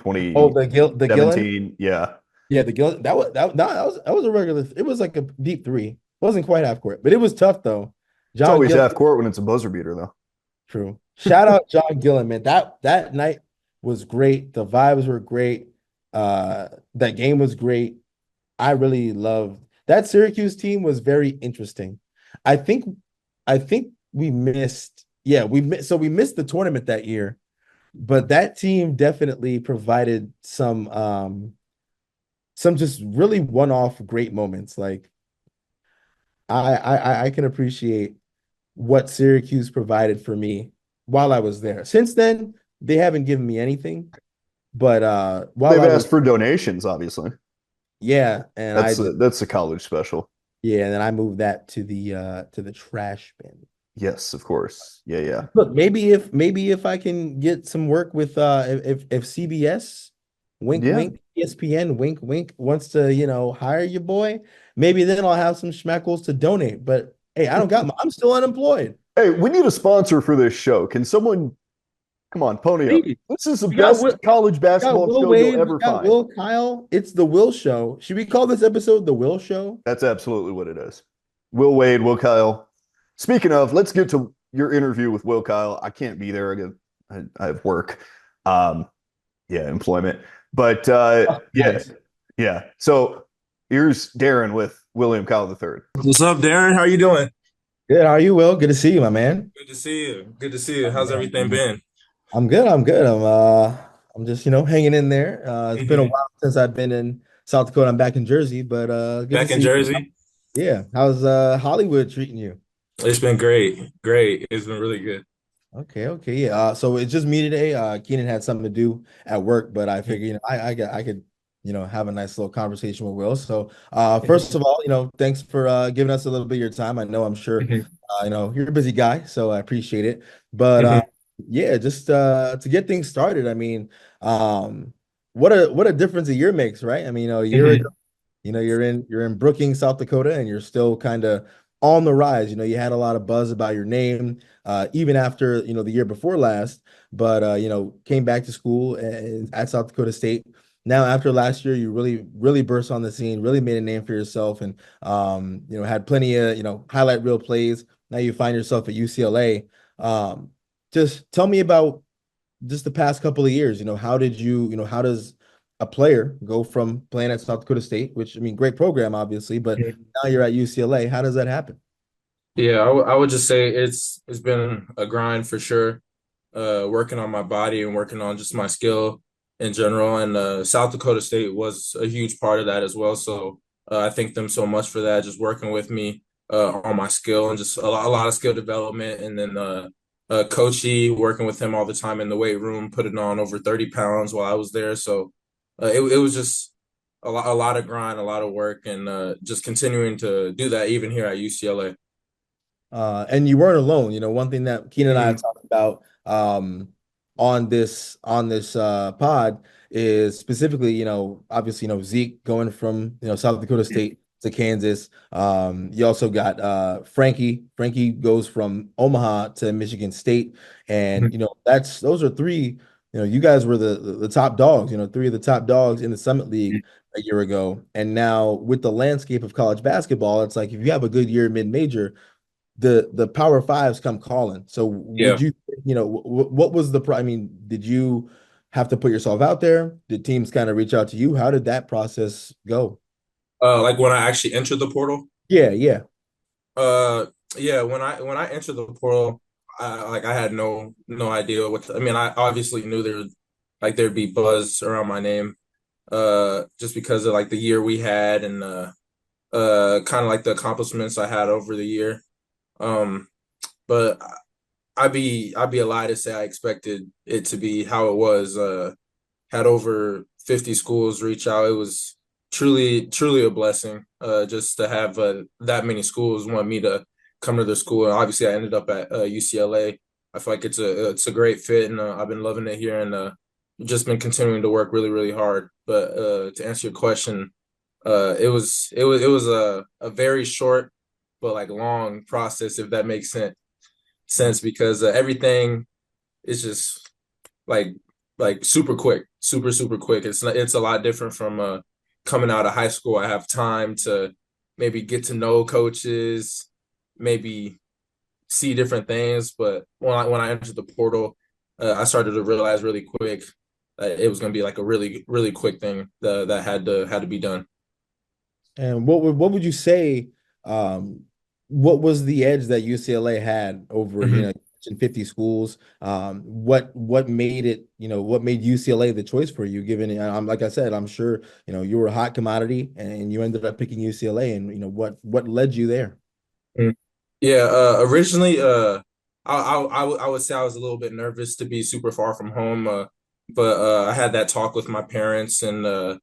Oh, the Gillen. 2017. Yeah. Yeah, the Gillen. That was a regular. It was like a deep three. It wasn't quite half court, but it was tough though. It's John always Gillen. half court when it's a buzzer beater, though. True. Shout out John Gillen, man. That night was great. The vibes were great. That game was great. I really loved that Syracuse team was very interesting. I think I think we missed, yeah, we missed the tournament that year, but that team definitely provided some just really one-off great moments. Like I can appreciate what Syracuse provided for me while I was there. Since then, they haven't given me anything, but while They've I was, asked for donations, obviously. yeah, and I just, That's a college special. yeah, and then I moved that to the trash bin. Yes, of course. Yeah, yeah. Look, maybe if I can get some work with if CBS, wink Yeah. wink, ESPN, wink wink, wants to, hire your boy, maybe then I'll have some schmeckles to donate. But hey, I'm still unemployed. Hey, we need a sponsor for this show. Can someone come on, pony up? Please. This is the We got best Will, college we got basketball Will show you'll Wade, we ever got find. Will Kyle. It's the Will Show. Should we call this episode the Will Show? That's absolutely what it is. Will Wade, Will Kyle. Speaking of, let's get to your interview with Will Kyle. I can't be there. I have work. Um, yeah, employment. But Oh, yeah, nice. yeah. So here's Darren with William Kyle III. What's up, Darren? How you doing? Good. How are you, Will? Good to see you, my man. Good to see you. Good to see you. Oh, How's man. everything been? I'm good. I'm good. I'm just, hanging in there. It's been a Hmm. while since I've been in South Dakota. I'm back in Jersey, but good to Back in see you. Jersey? Yeah. How's Hollywood treating you? It's been great. Great. It's been really good. Okay, okay. Yeah. So it's just me today. Keenan had something to do at work, but I figured, I could, have a nice little conversation with Will. So first of all, thanks for giving us a little bit of your time. I know I'm sure Mhm. you're a busy guy, so I appreciate it. But Mhm. yeah, just to get things started, I mean, what a difference a year makes, right? I mean, a year ago, Mhm. you're in Brookings, South Dakota, and you're still kind of on the rise. You had a lot of buzz about your name, even after the year before last. But came back to school at South Dakota State. Now, after last year, you really, really burst on the scene, really made a name for yourself, and had plenty of highlight reel plays. Now you find yourself at UCLA. Um, just tell me about just the past couple of years. How does a player go from playing at South Dakota State, which I mean, great program, obviously, but Mhm. now you're at UCLA. How does that happen? Yeah, I would just say it's been a grind for sure. Working on my body and working on just my skill in general. And South Dakota State was a huge part of that as well. So I thank them so much for that, just working with me on my skill and just a lot of skill development. And then Coachy working with him all the time in the weight room, putting on over 30 pounds while I was there. So it was just a lot of grind, a lot of work, and just continuing to do that even here at UCLA. And you weren't alone. One thing that Keenan and I have Mhm. talked about on this pod is specifically, obviously, Zeke going from South Dakota State to Kansas. You also got Frankie. Frankie goes from Omaha to Michigan State, and those are three. You guys were the top dogs. Three of the top dogs in the Summit League a year ago, and now with the landscape of college basketball, it's like if you have a good year mid-major, the Power Fives come calling. So would Yeah. you, what was I mean, did you have to put yourself out there? Did teams kind of reach out to you? How did that process go? Like when I actually entered the portal. Yeah, yeah. Uh, yeah, when I entered the portal, I had no idea I mean, I obviously knew there'd be buzz around my name, just because of like the year we had and kind of like the accomplishments I had over the year. Um, but I'd be a lie to say I expected it to be how it was. Had over 50 schools reach out. It was truly a blessing, just to have that many schools want me to come to their school. And obviously, I ended up at UCLA. I feel like it's a great fit, and I've been loving it here, and just been continuing to work really hard. But to answer your question, it was a very short but like long process, if that makes sense. sense because everything is just like super quick, super quick. It's a lot different from coming out of high school. I have time to maybe get to know coaches, maybe see different things. But when I entered the portal, I started to realize really quick it was going to be like a really quick thing that had to be done. And what would you say? Um, what was the edge that UCLA had over, Mhm. 50 schools? What made it, what made UCLA the choice for you? Given, like I said, I'm sure you were a hot commodity, and you ended up picking UCLA. And what led you there? Mm. Yeah, originally, I would say I was a little bit nervous to be super far from home, but I had that talk with my parents and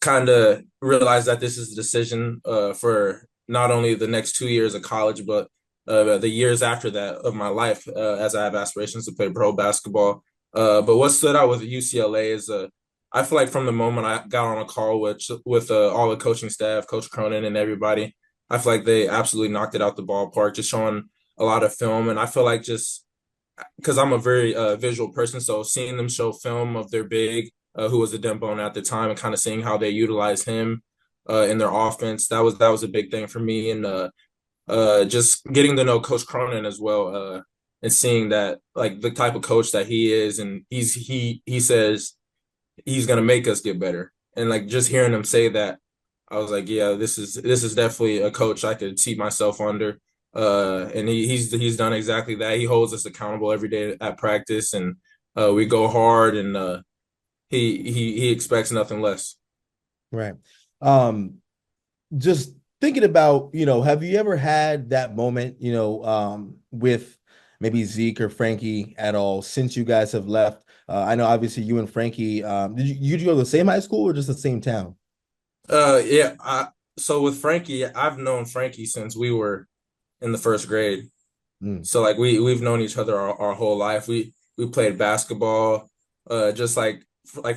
kind of realized that this is a decision for not only the next 2 years of college, but the years after that of my life, as I have aspirations to play pro basketball. But what stood out with UCLA is I feel like from the moment I got on a call with all the coaching staff, Coach Cronin and everybody, I feel like they absolutely knocked it out the ballpark, just showing a lot of film. And I feel like just because I'm a very visual person, so seeing them show film of their big, who was a Dembone at the time, and kind of seeing how they utilize him in their offense, that was a big thing for me, and just getting to know Coach Cronin as well, and seeing that like the type of coach that he is, and he says he's gonna make us get better, and like just hearing him say that, I was like, yeah, this is definitely a coach I could see myself under. And he's done exactly that. He holds us accountable every day at practice, and we go hard, and he expects nothing less. Right. Um, just thinking about, have you ever had that moment, with maybe Zeke or Frankie at all since you guys have left? I know obviously you and Frankie, did you go to the same high school or just the same town? Yeah. So with Frankie, I've known Frankie since we were in the first grade. Mm. So like we've known each other our whole life. We played basketball, just like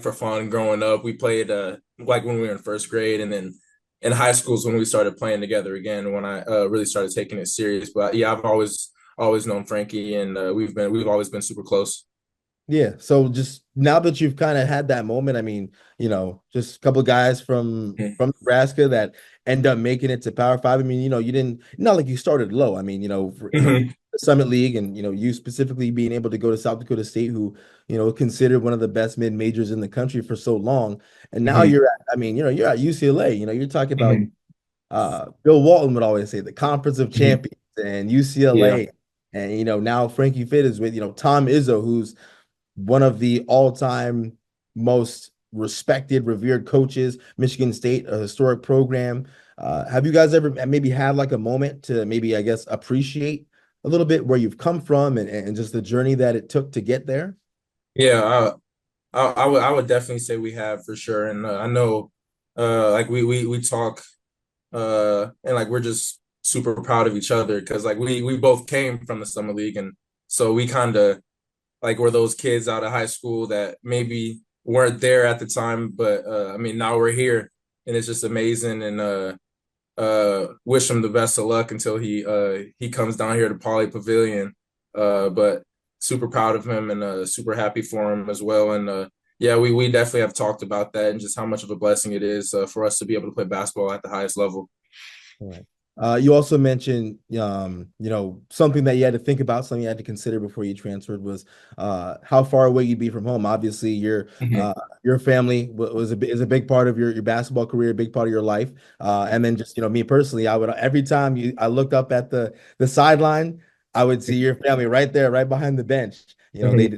for fun growing up. We played like when we were in first grade, and then in high schools when we started playing together again. When I really started taking it serious. But yeah, I've always known Frankie, and we've always been super close. Yeah. So just now that you've kind of had that moment, I mean, just a couple of guys from Nebraska that end up making it to Power Five. I mean, you didn't not like you started low. I mean, Mhm. the Summit League and you specifically being able to go to South Dakota State, who, considered one of the best mid majors in the country for so long. And now Mhm. I mean, you're at UCLA, you're talking about Mhm. Bill Walton would always say the Conference of Mhm. Champions and Yeah. UCLA. And now Frankie Fitt is with Tom Izzo, who's one of the all-time most respected, revered coaches, Michigan State, a historic program. Have you guys ever maybe had like a moment to maybe, I guess, appreciate a little bit where you've come from and just the journey that it took to get there? Yeah. I would definitely say we have for sure, and I know like we talk and like we're just super proud of each other because like we both came from the summer league, and so we kind of like were those kids out of high school that maybe weren't there at the time, but I mean now we're here, and it's just amazing, and wish him the best of luck until he comes down here to Poly Pavilion, but super proud of him, and super happy for him as well, and yeah, we definitely have talked about that and just how much of a blessing it is for us to be able to play basketball at the highest level. Right. You also mentioned, something that you had to think about, something you had to consider before you transferred was how far away you'd be from home. Obviously, Mhm. your family is a big part of your basketball career, a big part of your life. And then just, me personally, I would every time I looked up at the sideline, I would see your family right there, right behind the bench. Mhm. They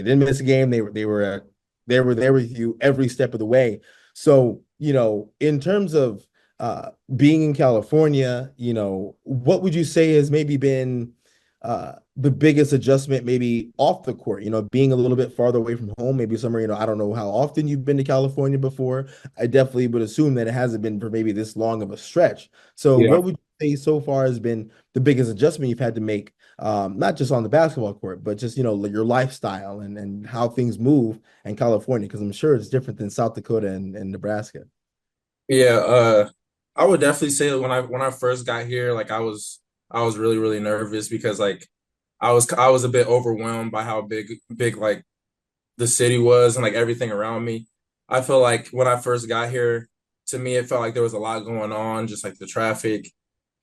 didn't miss a game. They were there with you every step of the way. So, in terms of being in California, what would you say has maybe been the biggest adjustment, maybe off the court, being a little bit farther away from home, maybe somewhere, I don't know how often you've been to California before. I definitely would assume that it hasn't been for maybe this long of a stretch. So, Yeah. what would you say so far has been the biggest adjustment you've had to make, not just on the basketball court, but just, your lifestyle and how things move in California? Because I'm sure it's different than South Dakota and Nebraska. Yeah, I would definitely say that when I first got here, like I was really, really nervous because like I was a bit overwhelmed by how big like the city was and like everything around me. I feel like when I first got here, to me, it felt like there was a lot going on, just like the traffic,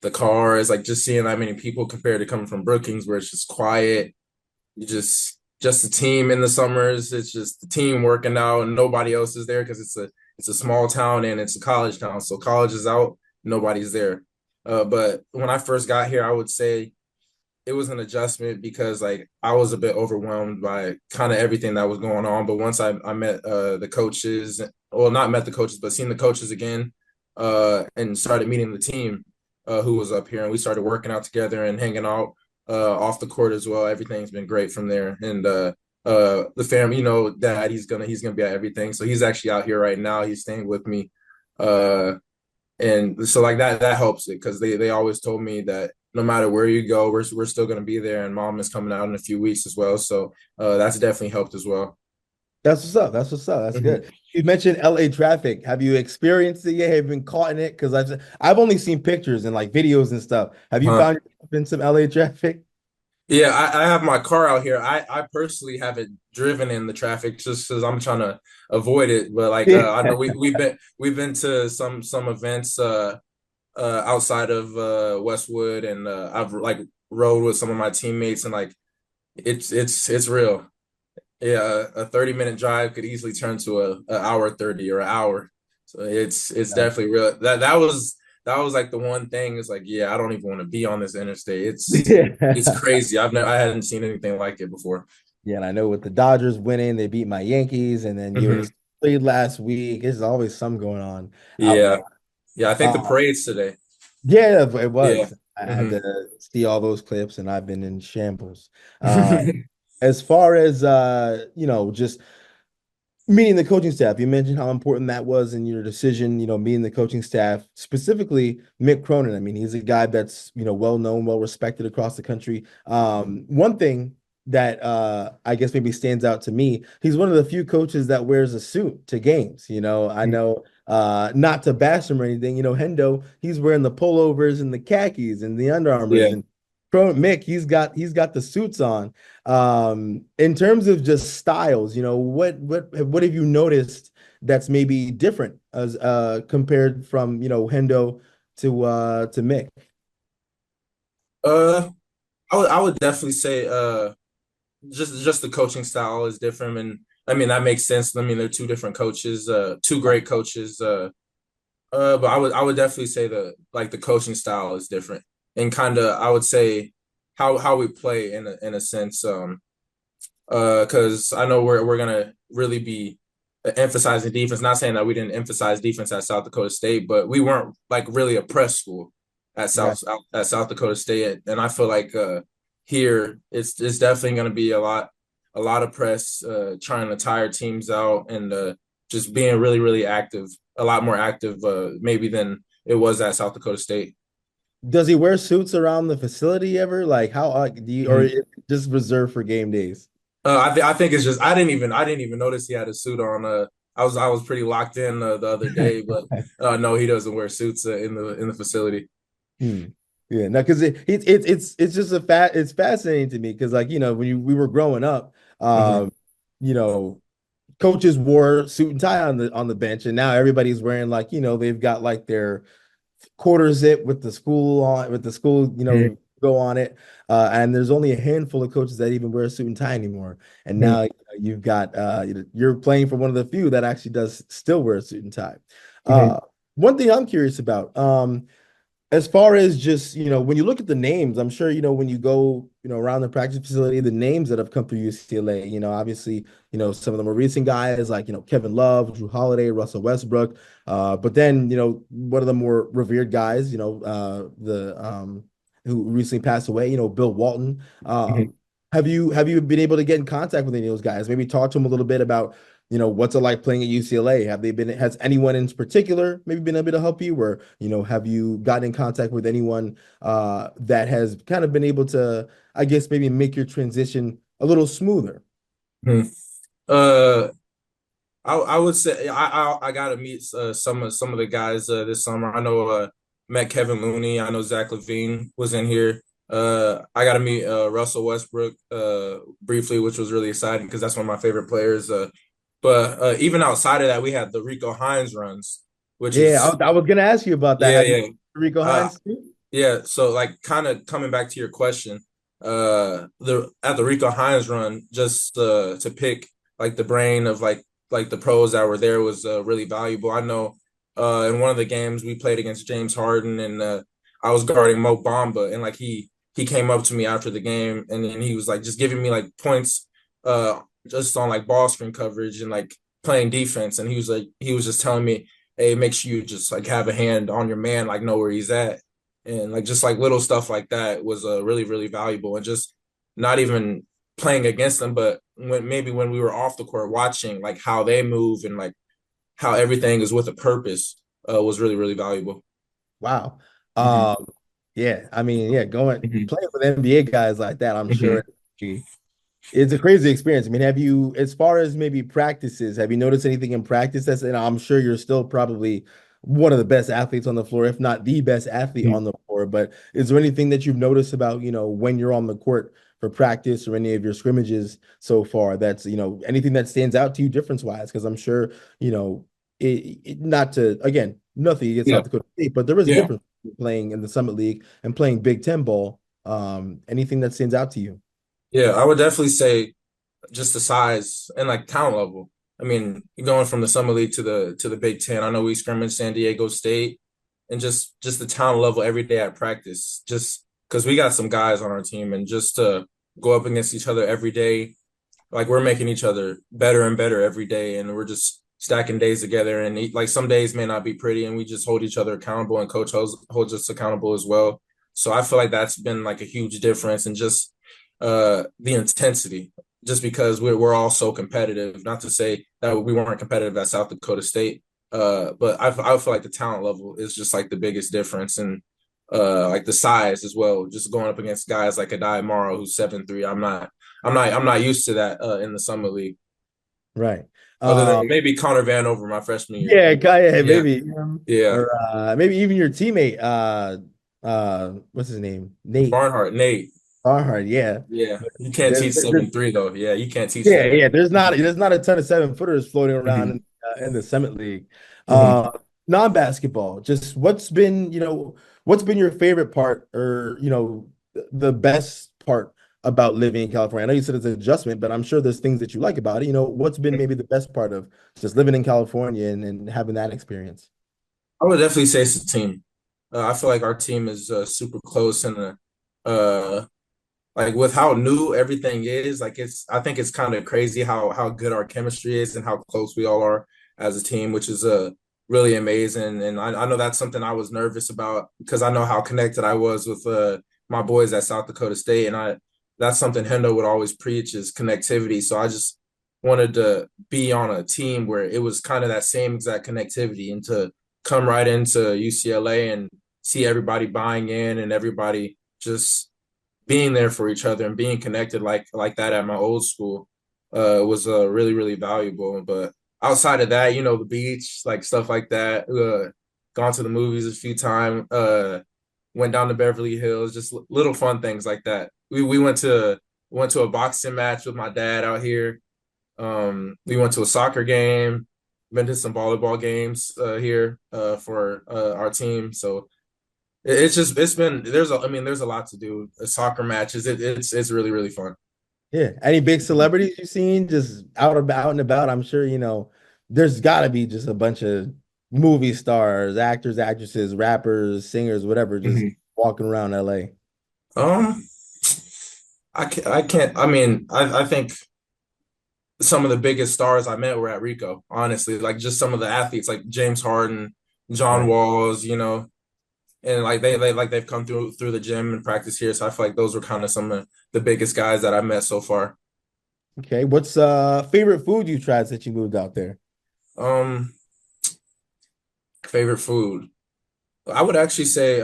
the cars, like just seeing that many people compared to coming from Brookings, where it's just quiet. You just the team in the summers. It's just the team working out, and nobody else is there because it's a small town and it's a college town. So college is out, nobody's there. But when I first got here, I would say it was an adjustment because like I was a bit overwhelmed by kind of everything that was going on. But once I met the coaches, well, not met the coaches, but seen the coaches again, and started meeting the team who was up here, and we started working out together and hanging out off the court as well. Everything's been great from there, and the family, Dad, he's gonna be at everything, so he's actually out here right now. He's staying with me. Uh, and so like that helps it because they always told me that no matter where you go, we're still gonna be there. And mom is coming out in a few weeks as well, so that's definitely helped as well. That's what's up. That's what's up. That's Mhm. good. You mentioned LA traffic. Have you experienced it yet? Have you been caught in it? Because I've only seen pictures and like videos and stuff. Have you Huh. found yourself in some LA traffic? Yeah, I have my car out here. I personally haven't driven in the traffic just because I'm trying to avoid it. But like Yeah. I know we've been to some events outside of Westwood, and I've like rode with some of my teammates, and like it's real. Yeah, a 30-minute drive could easily turn to a hour 30 or an hour. So it's definitely real. That was like the one thing is like, yeah, I don't even want to be on this interstate. It's Yeah. crazy. I hadn't seen anything like it before. Yeah, and I know with the Dodgers winning, they beat my Yankees, and then Hmm. US played last week. There's always some going on out Yeah. there. Yeah, I think the Uh, parade's today. yeah, it Yeah. was. I had Hmm. to see all those clips, and I've been in shambles. As far as just meeting the coaching staff, you mentioned how important that was in your decision, meeting the coaching staff, specifically Mick Cronin. I mean, he's a guy that's, well known, well respected across the country. One thing that I guess maybe stands out to me, he's one of the few coaches that wears a suit to games. I know not to bash him or anything, Hendo, he's wearing the pullovers and the khakis and the Under Armours Yeah. and Mick, he's got the suits on. In terms of just styles, what have you noticed that's maybe different as compared from Hendo to Mick? Uh, I would definitely say just the coaching style is different, and I mean that makes sense. I mean they're two different coaches, two great coaches. But I would definitely say the coaching style is different, and kind of I would say how we play in a sense. Because I know we're gonna really be emphasizing defense. Not saying that we didn't emphasize defense at South Dakota State, but we weren't like really a press school at Right. South Dakota State, and I feel like here it's definitely gonna be a lot of press, trying to tire teams out, and just being really really active, a lot more active maybe than it was at South Dakota State. Does he wear suits around the facility ever? Like how do you, or is it just reserved for game days? I think it's just I didn't even notice he had a suit on. I was pretty locked in the other day, but no, he doesn't wear suits in the facility. Hmm. Yeah, no, because it's just it's fascinating to me because like when we were growing up, Hmm. you know coaches wore suit and tie on the bench, and now everybody's wearing like they've got like their quarter zip with the school go on it, and there's only a handful of coaches that even wear a suit and tie anymore. And now you've got you're playing for one of the few that actually does still wear a suit and tie. Hmm. One thing I'm curious about, as far as just, when you look at the names, I'm sure, when you go, around the practice facility, the names that have come through UCLA, obviously, some of the more recent guys like, Kevin Love, Drew Holiday, Russell Westbrook. But then, one of the more revered guys, who recently passed away, Bill Walton. Have you been able to get in contact with any of those guys? Maybe talk to them a little bit about what's it like playing at UCLA? Has anyone in particular maybe been able to help you, or, have you gotten in contact with anyone that has kind of been able to, I guess, maybe make your transition a little smoother? Hmm. Uh, I would say I got to meet some of the guys this summer. I know met Kevin Looney. I know Zach LaVine was in here. I got to meet Russell Westbrook briefly, which was really exciting because that's one of my favorite players. But even outside of that, we had the Rico Hines runs, which Yeah, is I was gonna ask you about that. yeah, Have you yeah. Rico Uh, Hines too? yeah, so like kind of coming back to your question, the at the Rico Hines run, just to pick like the brain of like the pros that were there was really valuable. I know in one of the games we played against James Harden and I was guarding Mo Bamba and like he came up to me after the game and then he was like just giving me like points just on like ball screen coverage and like playing defense and he was just telling me, hey, make sure you just like have a hand on your man, like know where he's at and like just like little stuff like that was really really valuable and just not even playing against them but when we were off the court watching like how they move and like how everything is with a purpose was really really valuable. Wow. Mhm. Um, yeah, I mean, yeah, going Mhm. playing with NBA guys like that, I'm Mhm. sure it's a crazy experience. I mean, have you, as far as maybe practices, have you noticed anything in practice that's, and I'm sure you're still probably one of the best athletes on the floor, if not the best athlete Mhm. on the floor, but is there anything that you've noticed about, when you're on the court for practice or any of your scrimmages so far that's, anything that stands out to you difference wise? Because I'm sure, not to, again, nothing against Yeah. South Dakota State, but there is a Yeah. difference between playing in the Summit League and playing Big Ten ball. Anything that stands out to you? Yeah, I would definitely say just the size and like talent level. I mean, going from the summer league to the Big Ten. I know we scrimmaged San Diego State, and just the talent level every day at practice. Just because we got some guys on our team, and just to go up against each other every day, like we're making each other better and better every day, and we're just stacking days together. And like some days may not be pretty, and we just hold each other accountable, and coach holds us accountable as well. So I feel like that's been like a huge difference, and just the intensity just because we're all so competitive. Not to say that we weren't competitive at South Dakota State, but I feel like the talent level is just like the biggest difference, and like the size as well. Just going up against guys like Adai Morrow, who's 7'3". I'm not used to that in the summer league. Right. Other than Um, maybe Connor Vanover my freshman year. yeah, yeah, Yeah, maybe. yeah. Or maybe even your teammate, what's his name? Nate Barnhart, Nate. Barnhart, yeah. Yeah, But you can't teach there's 7'3" though. Yeah, you can't teach yeah, that. yeah. There's not a ton of 7-footers floating around Mhm. in the Summit League. Mhm. Non-basketball, just what's been your favorite part or the best part about living in California? I know you said it's an adjustment, but I'm sure there's things that you like about it. What's been maybe the best part of just living in California and having that experience? I would definitely say it's a team. I feel like our team is super close and uh, like with how new everything is, like I think it's kind of crazy how good our chemistry is and how close we all are as a team, which is really amazing. And I know that's something I was nervous about because I know how connected I was with my boys at South Dakota State, and I that's something Hendo would always preach is connectivity. So I just wanted to be on a team where it was kind of that same exact connectivity and to come right into UCLA and see everybody buying in and everybody just being there for each other and being connected like that at my old school was really really valuable. But outside of that, the beach, like stuff like that. Gone to the movies a few times. Went down to Beverly Hills. Just little fun things like that. We went to a boxing match with my dad out here. We went to a soccer game. Been to some volleyball games here for our team. So it's just it's been there's a lot to do. Soccer matches. It's really really fun. Yeah. Any big celebrities you've seen just out and about? I'm sure, there's got to be just a bunch of movie stars, actors, actresses, rappers, singers, whatever, just Mhm. walking around LA. Um, I can't. I mean, I think some of the biggest stars I met were at Rico. Honestly, like just some of the athletes like James Harden, John Right. Walls, and like they've come through the gym and practice here. So I feel like those were kind of some of the biggest guys that I met so far. Okay. What's favorite food you tried since you moved out there? Um, Favorite food. I would actually say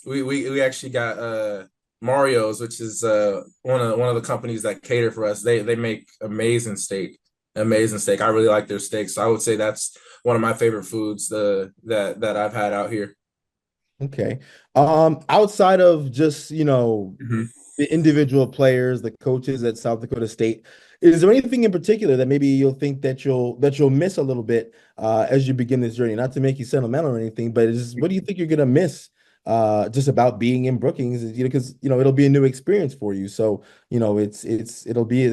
we actually got Mario's, which is one of the companies that cater for us. They make amazing steak. Amazing steak. I really like their steak. So I would say that's one of my favorite foods that I've had out here. Okay. Outside of just, Mhm. the individual players, the coaches at South Dakota State, is there anything in particular that maybe you'll think that you'll miss a little bit as you begin this journey? Not to make you sentimental or anything, but what do you think you're gonna miss just about being in Brookings? Because it'll be a new experience for you. So, it'll be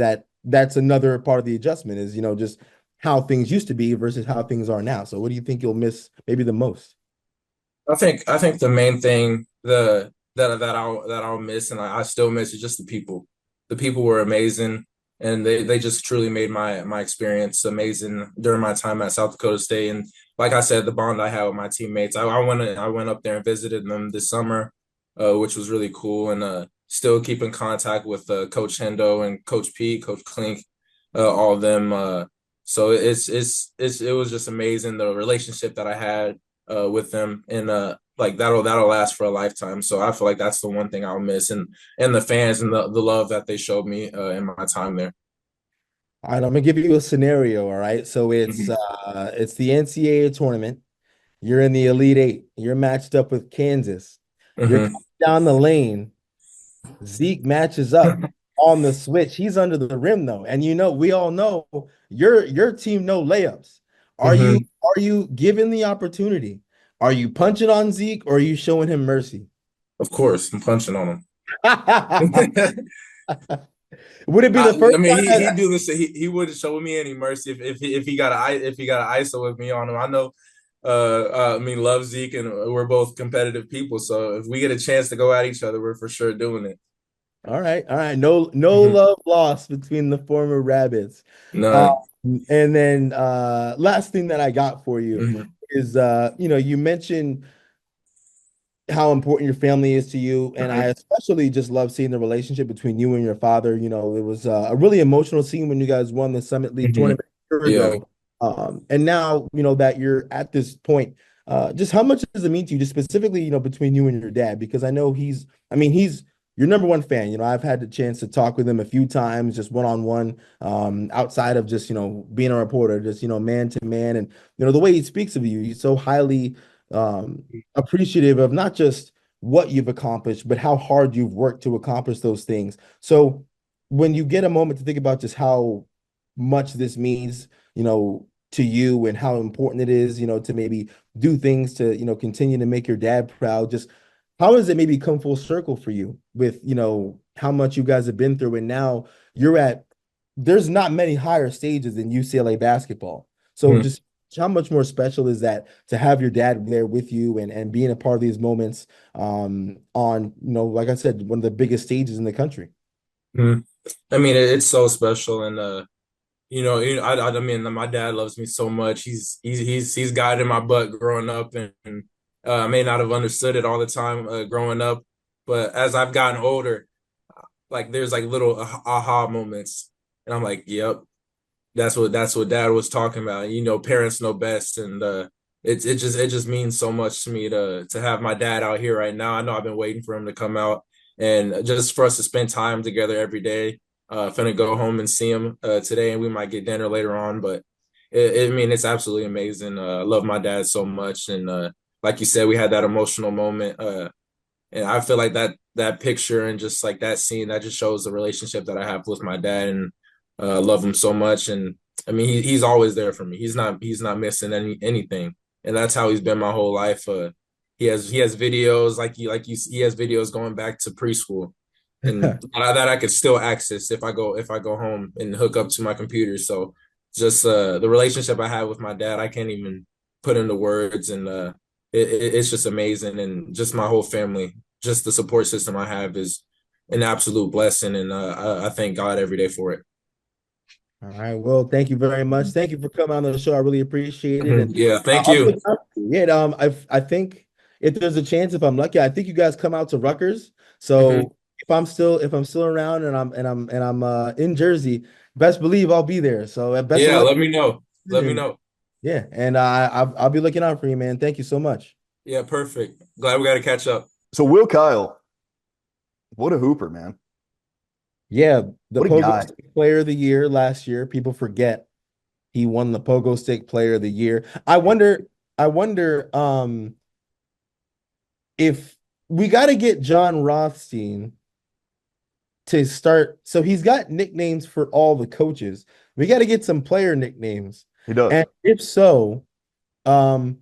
that's another part of the adjustment is, just how things used to be versus how things are now. So what do you think you'll miss maybe the most? I think the main thing that I'll miss and I still miss is just the people. The people were amazing and they just truly made my experience amazing during my time at South Dakota State. And like I said, the bond I had with my teammates. I went up there and visited them this summer, which was really cool. And still keep in contact with Coach Hendo and Coach Pete, Coach Klink, all of them. So it was just amazing the relationship that I had with them, and like that'll last for a lifetime. So I feel like that's the one thing I'll miss, and the fans and the love that they showed me in my time there. All right, I'm gonna give you a scenario. All right, so Mhm. it's the NCAA tournament. You're in the Elite Eight. You're matched up with Kansas. You're Mhm. coming down the lane. Zeke matches up on the switch. He's under the rim though, and we all know your team no layups. Are you Mhm. are you given the opportunity? Are you punching on Zeke or are you showing him mercy? Of course, I'm punching on him. Would it be the I first mean, time he that do this. He wouldn't show me any mercy if he got an ISO with me on him. I know. I mean, love Zeke, and we're both competitive people. So if we get a chance to go at each other, we're for sure doing it. All right, all right. No Mhm. love lost between the former rabbits. Um, None. and then last thing that I got for you Mhm. is you mentioned how important your family is to you. And I Mhm. especially just love seeing the relationship between you and your father. It was a really emotional scene when you guys won the Summit League Mhm. tournament a year Yeah. ago. And now, that you're at this point, just how much does it mean to you, just specifically, between you and your dad? Because I know he's your number one fan. I've had the chance to talk with him a few times, just one-on-one, outside of just, being a reporter, just, man to man. And, the way he speaks of you, he's so highly, um, appreciative of not just what you've accomplished, but how hard you've worked to accomplish those things. So when you get a moment to think about just how much this means, to you and how important it is, to maybe do things to, continue to make your dad proud, just how has it maybe come full circle for you with, how much you guys have been through and now you're at there's not many higher stages than UCLA basketball. So Mhm. just how much more special is that to have your dad there with you and being a part of these moments on, like I said, one of the biggest stages in the country. Mhm. I mean, it's so special, and I mean, my dad loves me so much. He's guided my butt growing up, and I may not have understood it all the time growing up, but as I've gotten older, like there's like little aha moments, and I'm like, yep, that's what dad was talking about. Parents know best, and it just means so much to me to have my dad out here right now. I know I've been waiting for him to come out, and just for us to spend time together every day. Finna go home and see him today, and we might get dinner later on. But I mean, it's absolutely amazing. I love my dad so much, and like you said, we had that emotional moment. And I feel like that picture and just like that scene that just shows the relationship that I have with my dad, and love him so much. And I mean, he's always there for me. He's not missing anything, and that's how he's been my whole life. He has videos he has videos going back to preschool, and that I could still access if I go home and hook up to my computer. So just the relationship I have with my dad, I can't even put into words, and it's just amazing, and just my whole family, just the support system I have is an absolute blessing, and I thank God every day for it. All right. Well, thank you very much. Thank you for coming on the show. I really appreciate it. And Yeah, thank I'll be you. looking out for you. Yeah, I think if there's a chance, if I'm lucky, I think you guys come out to Rutgers. Mhm. So if I'm still around and I'm in Jersey, best believe I'll be there. So best of Yeah, luck. let me know. Let me And know. yeah, and I'll be looking out for you, man. Thank you so much. Yeah, perfect. Glad we got to catch up. So Will Kyle, what a hooper, man. Yeah, the What a Pogo guy. Stick Player of the Year last year. People forget he won the Pogo Stick Player of the Year. I wonder. if we got to get John Rothstein to start, so he's got nicknames for all the coaches. We got to get some player nicknames. He does. And if so, um,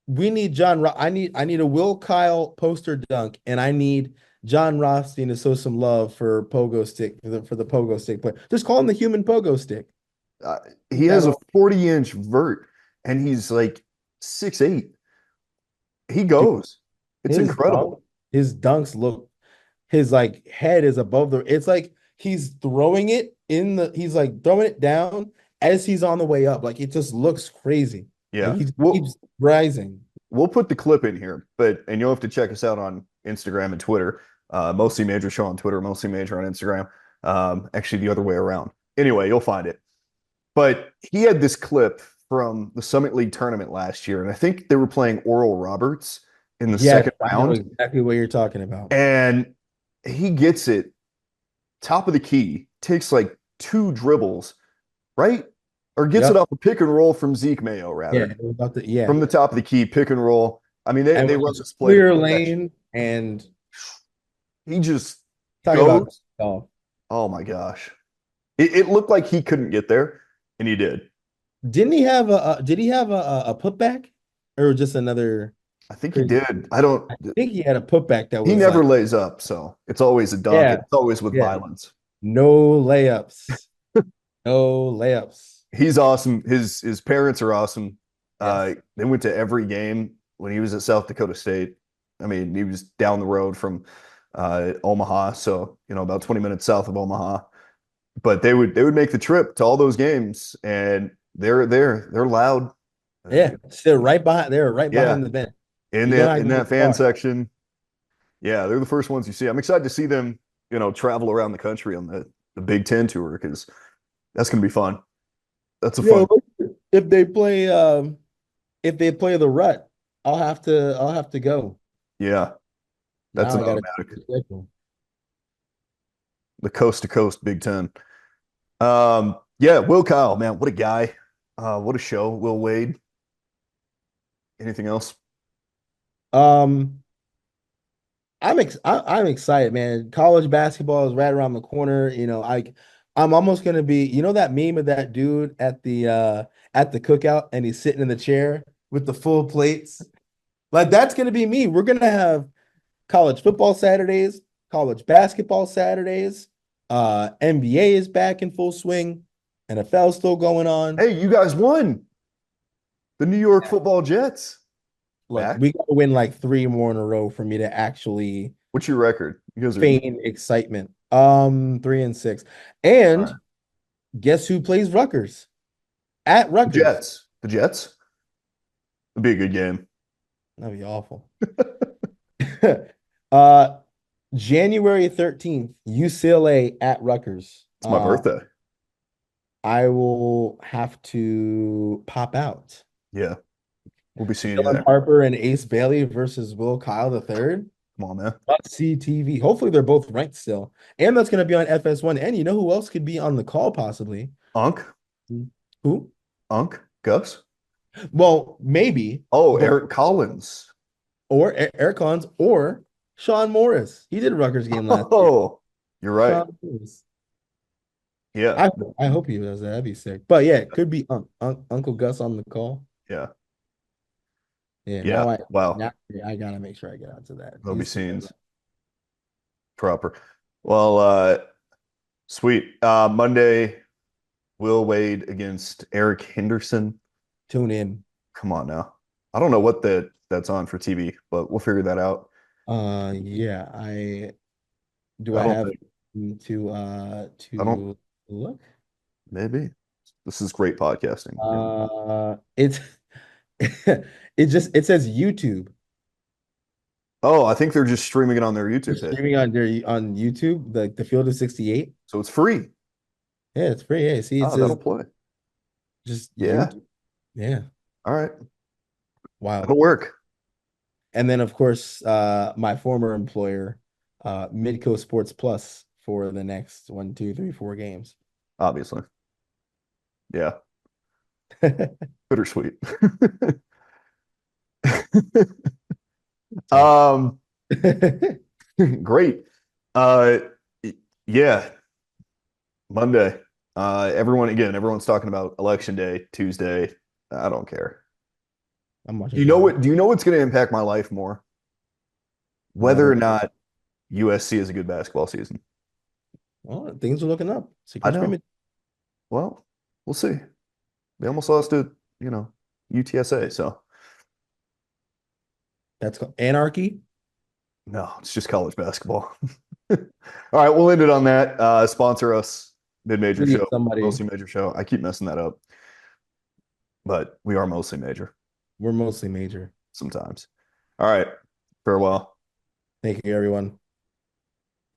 we need I need a Will Kyle poster dunk, and I need John Rothstein to show some love for pogo stick for the pogo stick play. Just call him the human pogo stick. Uh, he has a 40-inch vert, and he's like 6'8". He Dude, goes. It's his incredible. his dunks look his like head is above the it's like he's throwing it he's like throwing it down as he's on the way up. Like it just looks crazy. Like Yeah. he just We'll keeps rising. we'll put the clip in here, and you'll have to check us out on Instagram and Twitter. Mostly Major Show on Twitter, Mostly Major on Instagram. Actually the other way around. Anyway, you'll find it. But he had this clip from the Summit League tournament last year, and I think they were playing Oral Roberts in the Yes, second I know round, exactly what you're talking about. and he gets it top of the key, takes like two dribbles, right? Or gets it Yep. off a pick and roll from Zeke Mayo, Yeah, rather, it was about the yeah. from the top of the key, pick and roll. I mean, they, And they with run a this play to clear perfection. lane and He just talking about goes. golf. Oh my gosh. It looked like he couldn't get there, and he did. Didn't he have did he have a putback or just another I think he crazy? did. I don't, I think he had a putback that he was never like, lays up, so it's always a dunk. yeah, It's always with yeah, violence. no layups. No layups. He's awesome. His parents are awesome. Yes. They went to every game when he was at South Dakota State. I mean, he was down the road from Omaha, so about 20 minutes south of Omaha. But they would make the trip to all those games, and they're there. They're loud. Uh, Yeah. They're right yeah, behind the bench. in You don't that have in to go that fan far. section. Yeah, they're the first ones you see. I'm excited to see them, travel around the country on the Big Ten tour because that's going to be fun. That's a Yeah, fun. if they play the rut, I'll have to go. Yeah, that's Now an I gotta automatic. schedule. The coast to coast Big Ten. Yeah, Will Kyle, man, what a guy. What a show. Will Wade. Anything else? Um I'm excited, man. College basketball is right around the corner. I'm almost gonna be, that meme of that dude at the cookout and he's sitting in the chair with the full plates. Like that's gonna be me. We're gonna have college football Saturdays, college basketball Saturdays. NBA is back in full swing. NFL still going on. Hey, you guys won. The New York Football Jets. Look, Back. we gotta win like three more in a row for me to actually What's your record? You guys are feign excitement. 3-6. all right. And guess who plays Rutgers? At The Rutgers. Jets. The Jets. It'd be a good game. That'd be awful. uh January 13th, UCLA at Rutgers. It's my birthday. I will have to pop out. Yeah. We'll be seeing you Dylan there. Harper and Ace Bailey versus Will Kyle III. Come on, man. Must see TV. Hopefully they're both ranked still. And that's going to be on FS1. And you know who else could be on the call possibly? Unk. Who? Unk. Gus. Well, maybe. Oh, but- Eric Collins. or Eric Collins or Sean Morris. He did a Rutgers game last year. Oh, you're right. Sean Morris. Yeah. I hope he does that. That'd be sick. But yeah, it could be Uncle Gus on the call. Yeah. Yeah. Yeah. Wow. Now I gotta make sure I get onto that. There'll be scenes. Proper. Well, sweet. Monday, Will Wade against Eric Henderson. Tune in. Come on now. I don't know what that's on for TV, but we'll figure that out. Yeah. I I don't have think- to I don't- look? Maybe. This is great podcasting. It's it says YouTube. Oh, I think they're just streaming it on their They're YouTube page. streaming on YouTube, the Field of 68. So it's free. Yeah, it's free. Yeah, see, it Oh, says that'll play. just Yeah. YouTube. Yeah. All right. Wow. That'll work. And then of course, my former employer, Midco Sports Plus for the next 1, 2, 3, 4 games. Obviously. Yeah. Bittersweet. Um, great. Uh, yeah, Monday. Everyone's talking about election day, Tuesday. I don't care. I'm Do watching you know football. what? Do you know what's going to impact my life more? Whether or Weather. not USC is a good basketball season. Well, things are looking up. I Secret know. scrimmage. Well, we'll see. They almost lost to, UTSA. So That's called anarchy. no, it's just college basketball. All right, we'll end it on that. Sponsor us, mid-major We need show, somebody. mostly major show. I keep messing that up, but we are mostly major We're mostly major. sometimes. All right, farewell. Thank you, everyone.